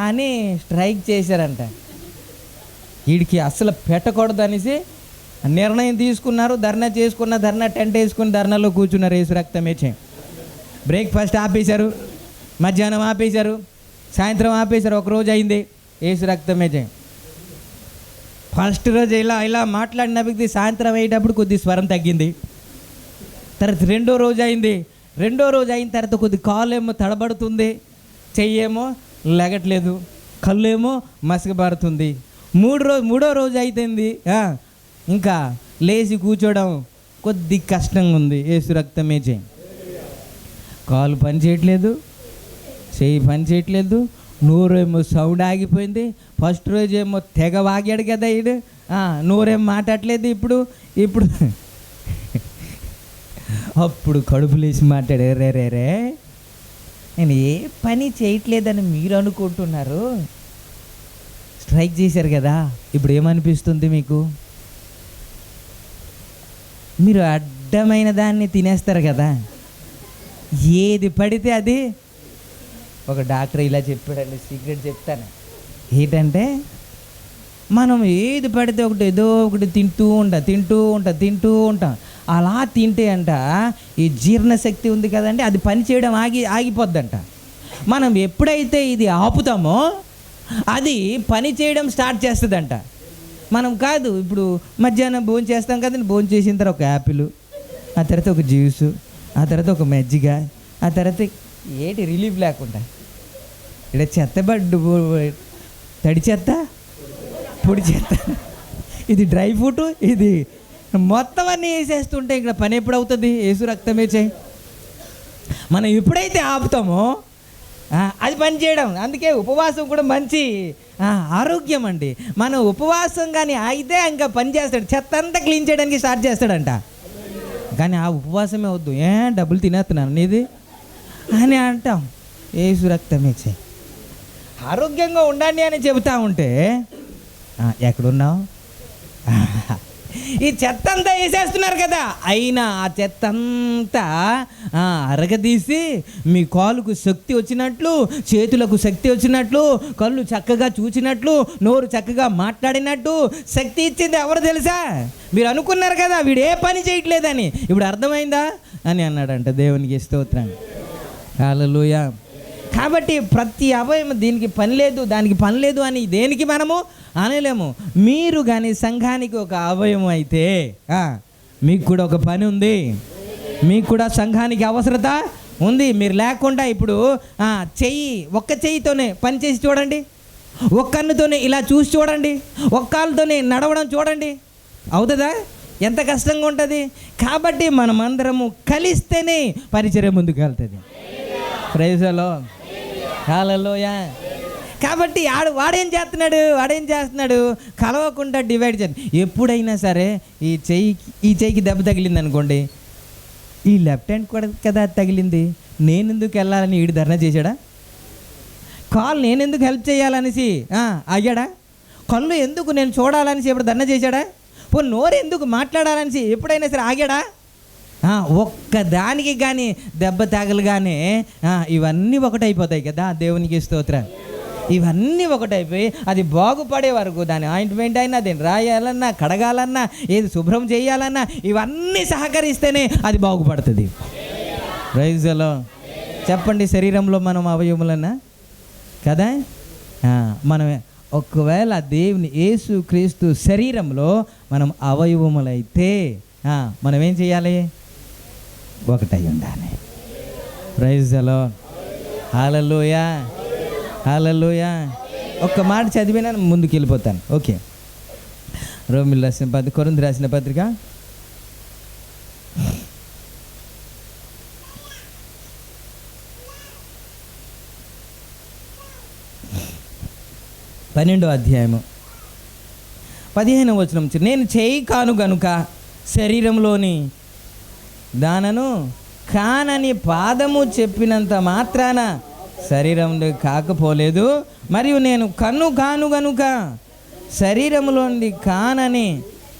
అని స్ట్రైక్ చేశారంట. వీడికి అసలు పెట్టకూడదు అనేసి నిర్ణయం తీసుకున్నారు. ధర్నా చేసుకున్న, ధర్నా టెంట్ వేసుకుని ధర్నాలో కూర్చున్నారు. యేసు రక్తమే చేయం. బ్రేక్ఫాస్ట్ ఆపేశారు, మధ్యాహ్నం ఆపేశారు, సాయంత్రం ఆపేశారు. ఒకరోజు అయింది యేసు రక్తమే చేయం. ఫస్ట్ రోజు ఇలా మాట్లాడిన వ్యక్తి సాయంత్రం అయ్యేటప్పుడు కొద్ది స్వరం తగ్గింది. తర్వాత రెండో రోజు అయింది. రెండో రోజు అయిన తర్వాత కొద్ది కాలు ఏమో తడబడుతుంది, చెయ్యేమో లెగట్లేదు, కళ్ళు ఏమో మసకబారుతుంది. మూడో రోజు అయిపోయింది, ఇంకా లేచి కూర్చోవడం కొద్ది కష్టంగా ఉంది. యేసు రక్తమే చేయం. కాలు పని చేయట్లేదు, చెయ్యి పని చేయట్లేదు, నోరేమో సౌండ్ ఆగిపోయింది. ఫస్ట్ రోజు ఏమో తెగ వాగాడు కదా ఈడు, నోరేమో మాట్లాడలేదు. ఇప్పుడు అప్పుడు కడుపు లేచి మాట్లాడే, రే నేను ఏ పని చేయట్లేదని మీరు అనుకుంటున్నారు, స్ట్రైక్ చేశారు కదా, ఇప్పుడు ఏమనిపిస్తుంది మీకు? మీరు అడ్డమైన దాన్ని తినేస్తారు కదా, ఏది పడితే అది. ఒక డాక్టర్ ఇలా చెప్పాడండి, సీక్రెట్ చెప్తాను. ఏంటంటే మనం ఏది పడితే ఏదో ఒకటి తింటూ ఉంటాం. అలా తింటే అంట ఈ జీర్ణశక్తి ఉంది కదండి, అది పని చేయడం ఆగిపోద్దంట. మనం ఎప్పుడైతే ఇది ఆపుతామో అది పని చేయడం స్టార్ట్ చేస్తుందంట. మనం కాదు, ఇప్పుడు మధ్యాహ్నం భోజనం చేస్తాం కదండి, భోజనం చేసిన తర్వాత ఒక యాపిల్, ఆ తర్వాత ఒక జ్యూసు, ఆ తర్వాత ఒక మజ్జిగ, ఆ తర్వాత ఏటి రిలీఫ్ లేకుండా ఇక్కడ చెత్తబడ్డు, తడి చెత్త, పొడి చెత్త, ఇది డ్రై ఫ్రూట్, ఇది మొత్తం అన్నీ వేసేస్తుంటే ఇక్కడ పని ఎప్పుడు అవుతుంది? యేసు రక్తమే చేయి. మనం ఎప్పుడైతే ఆపుతామో అది పని చేయడం. అందుకే ఉపవాసం కూడా మంచి ఆరోగ్యం అండి. మనం ఉపవాసం కానీ ఆగితే ఇంకా పని చేస్తాడు, చెత్త అంతా క్లీన్ చేయడానికి స్టార్ట్ చేస్తాడంట. కానీ ఆ ఉపవాసమే వద్దు, డబ్బులు తినేస్తున్నాను నీది అని అంటాం. యేసు రక్తమే చేయి, ఆరోగ్యంగా ఉండండి అని చెబుతా ఉంటే ఎక్కడున్నావు? ఈ చెత్త అంతా వేసేస్తున్నారు కదా. అయినా ఆ చెత్త అంతా అరగదీసి మీ కాలుకు శక్తి వచ్చినట్లు, చేతులకు శక్తి వచ్చినట్లు, కళ్ళు చక్కగా చూచినట్లు, నోరు చక్కగా మాట్లాడినట్టు శక్తి ఇచ్చింది ఎవరు తెలుసా? మీరు అనుకున్నారు కదా వీడు ఏ పని చేయట్లేదని, ఇప్పుడు అర్థమైందా అని అన్నాడంట. దేవునికి స్తోత్రం, హల్లెలూయా. కాబట్టి ప్రతి అవయవం దీనికి పని లేదు, దానికి పని లేదు అని దేనికి మనము అనలేము. మీరు కానీ సంఘానికి ఒక అవయవం అయితే మీకు కూడా ఒక పని ఉంది, మీకు కూడా సంఘానికి అవసరత ఉంది. మీరు లేకుండా ఇప్పుడు ఒక్క చెయ్యితోనే పని చేసి చూడండి, ఒక్క కన్నుతోనే ఇలా చూసి చూడండి, ఒక్క కాలుతోనే నడవడం చూడండి, అవుతుందా? ఎంత కష్టంగా ఉంటుంది. కాబట్టి మనమందరము కలిస్తేనే పరిచర్య ముందుకు వెళ్తుంది. ప్రైజ్ ది లార్డ్, హల్లెలూయా. కాబట్టి వాడేం చేస్తున్నాడు? కలవకుండా డివైడ్ చేయండి. ఎప్పుడైనా సరే ఈ చెయ్యికి దెబ్బ తగిలింది అనుకోండి, ఈ లెఫ్ట్ హ్యాండ్ కూడా కదా తగిలింది, నేనెందుకు వెళ్ళాలని వీడు ధర్నా చేశాడా? కాల్ నేనెందుకు హెల్ప్ చేయాలనేసి ఆగాడా? కళ్ళు ఎందుకు నేను చూడాలనేసి ఎప్పుడు ధర్నా చేశాడా? నోరు ఎందుకు మాట్లాడాలనేసి ఎప్పుడైనా సరే ఆగాడా? ఒక్కదానికి కానీ దెబ్బ తగలగానే ఇవన్నీ ఒకటైపోతాయి కదా. దేవునికి స్తోత్రం. ఇవన్నీ ఒకటైపోయి అది బాగుపడే వరకు దాని ఆయింట్మెంట్ అయినా, దీన్ని రాయాలన్నా, కడగాలన్నా, ఏది శుభ్రం చేయాలన్నా ఇవన్నీ సహకరిస్తేనే అది బాగుపడుతుంది. Praise the Lord. చెప్పండి, శరీరంలో మనం అవయవములన్నా కదా. మనం ఒకవేళ దేవుని యేసు క్రీస్తు శరీరంలో మనం అవయవములైతే మనం ఏం చేయాలి? ఒకటై ఉండాలి. ప్రైజ్ ది లార్డ్, హల్లెలూయా, హల్లెలూయా. ఒక్క మాట చదివినా ముందుకు వెళ్ళిపోతాను. ఓకే, రోమిలు రాసిన పత్రిక, కొరింథీ రాసిన పత్రిక 12వ అధ్యాయము 15వ వచనం. నేను చేయి కాను గనుక శరీరంలోని దానను కానని పాదము చెప్పినంత మాత్రాన శరీరం కాకపోలేదు, మరియు నేను కన్ను కాను గనుక శరీరంలోని కానని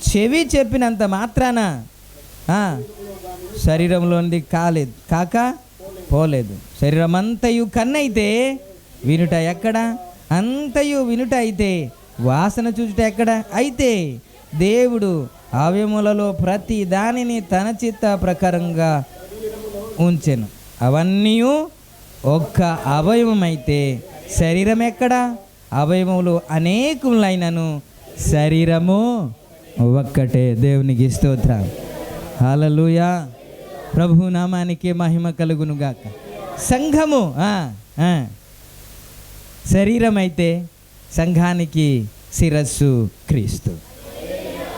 చెవి చెప్పినంత మాత్రాన శరీరంలోనిది కాకపోలేదు. శరీరం అంతయు కన్నైతే వినుట ఎక్కడ? అంతయు వినుట అయితే వాసన చూచుట ఎక్కడ? అయితే దేవుడు అవయములలో ప్రతి దానిని తన చిత్త ప్రకారంగా ఉంచెను. అవన్నీ ఒక్క అవయవం అయితే శరీరం ఎక్కడ? అవయవములు అనేకములైనను శరీరము ఒక్కటే. దేవునికి స్తోత్రం, హల్లెలూయా. ప్రభు నామానికి మహిమ కలుగును గాక. సంఘము శరీరం అయితే సంఘానికి శిరస్సు క్రీస్తు.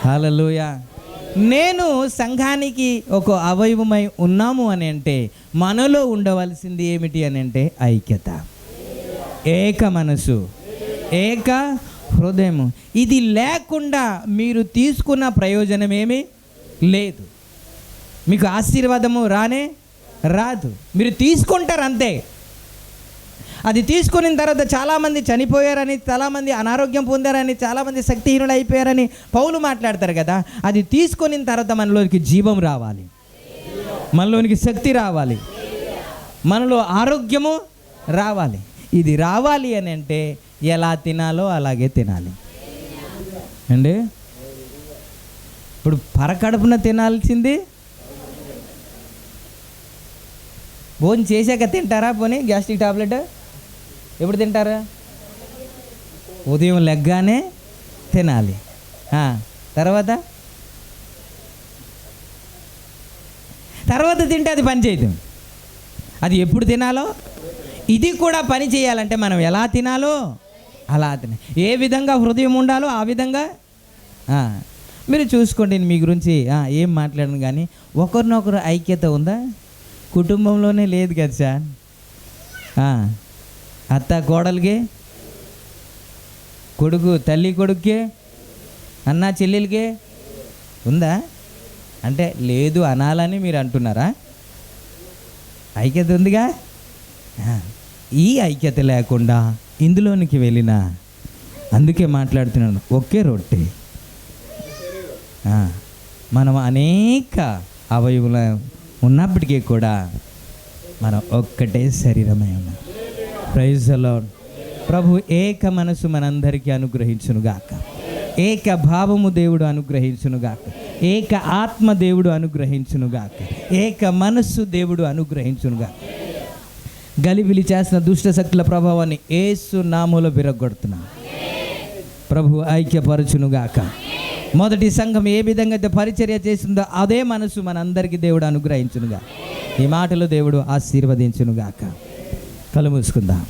హల్లెలూయా. నేను సంఘానికి ఒక అవయవమై ఉన్నాము అని అంటే మనలో ఉండవలసింది ఏమిటి అని అంటే ఐక్యత, ఏక మనసు, ఏక హృదయము. ఇది లేకుండా మీరు తీసుకున్న ప్రయోజనం ఏమీ లేదు. మీకు ఆశీర్వాదము రాదు. మీరు తీసుకుంటారు అంతే. అది తీసుకున్న తర్వాత చాలామంది చనిపోయారని, చాలామంది అనారోగ్యం పొందారని, చాలామంది శక్తిహీనులు అయిపోయారని పౌలు మాట్లాడతారు కదా. అది తీసుకున్న తర్వాత మనలోనికి జీవం రావాలి, మనలోనికి శక్తి రావాలి, మనలో ఆరోగ్యము రావాలి. ఇది రావాలి అని అంటే ఎలా తినాలో అలాగే తినాలి అండి. ఇప్పుడు పరకడుపున తినాల్సింది భోజనం చేశాక తింటారా? పోనీ గ్యాస్ట్రిక్ టాబ్లెట్ ఎప్పుడు తింటారా? ఉదయం లెగ్గానే తినాలి. తర్వాత తింటే అది పని చేయదు. అది ఎప్పుడు తినాలో ఇది కూడా పని చేయాలంటే మనం ఎలా తినాలో అలా తినాలి. ఏ విధంగా హృదయం ఉండాలో ఆ విధంగా మీరు చూసుకోండి. మీ గురించి ఏం మాట్లాడను కానీ ఒకరినొకరు ఐక్యత ఉందా? కుటుంబంలోనే లేదు కదా సార్. అత్త కోడలికి, కొడుకు తల్లి కొడుక్కి, అన్న చెల్లెలకి ఉందా? అంటే లేదు అనాలని మీరు అంటున్నారా? ఐక్యత ఉందిగా. ఈ ఐక్యత లేకుండా ఇందులోనికి వెళ్ళినా, అందుకే మాట్లాడుతున్నాను, ఒకే రొట్టె. మనం అనేక అవయవులు ఉన్నప్పటికీ కూడా మనం ఒక్కటే శరీరమై ఉన్నాం. Praise the lord. ప్రభు ఏక మనసు మనందరికీ అనుగ్రహించునుగాక. ఏక భావము దేవుడు అనుగ్రహించునుగాక. ఏక ఆత్మ దేవుడు అనుగ్రహించునుగాక. ఏక మనస్సు దేవుడు అనుగ్రహించునుగాక. గలిబిలి చేసిన దుష్ట శక్తుల ప్రభావాన్ని యేసు నామములో విరగొడుతున్నాం. ప్రభు ఐక్యపరచునుగాక. మొదటి సంఘం ఏ విధంగా అయితే పరిచర్య చేసిందో అదే మనసు మనందరికీ దేవుడు అనుగ్రహించునుగా. ఈ మాటలు దేవుడు ఆశీర్వదించునుగాక. కళ్ళు మూసుకుందాం.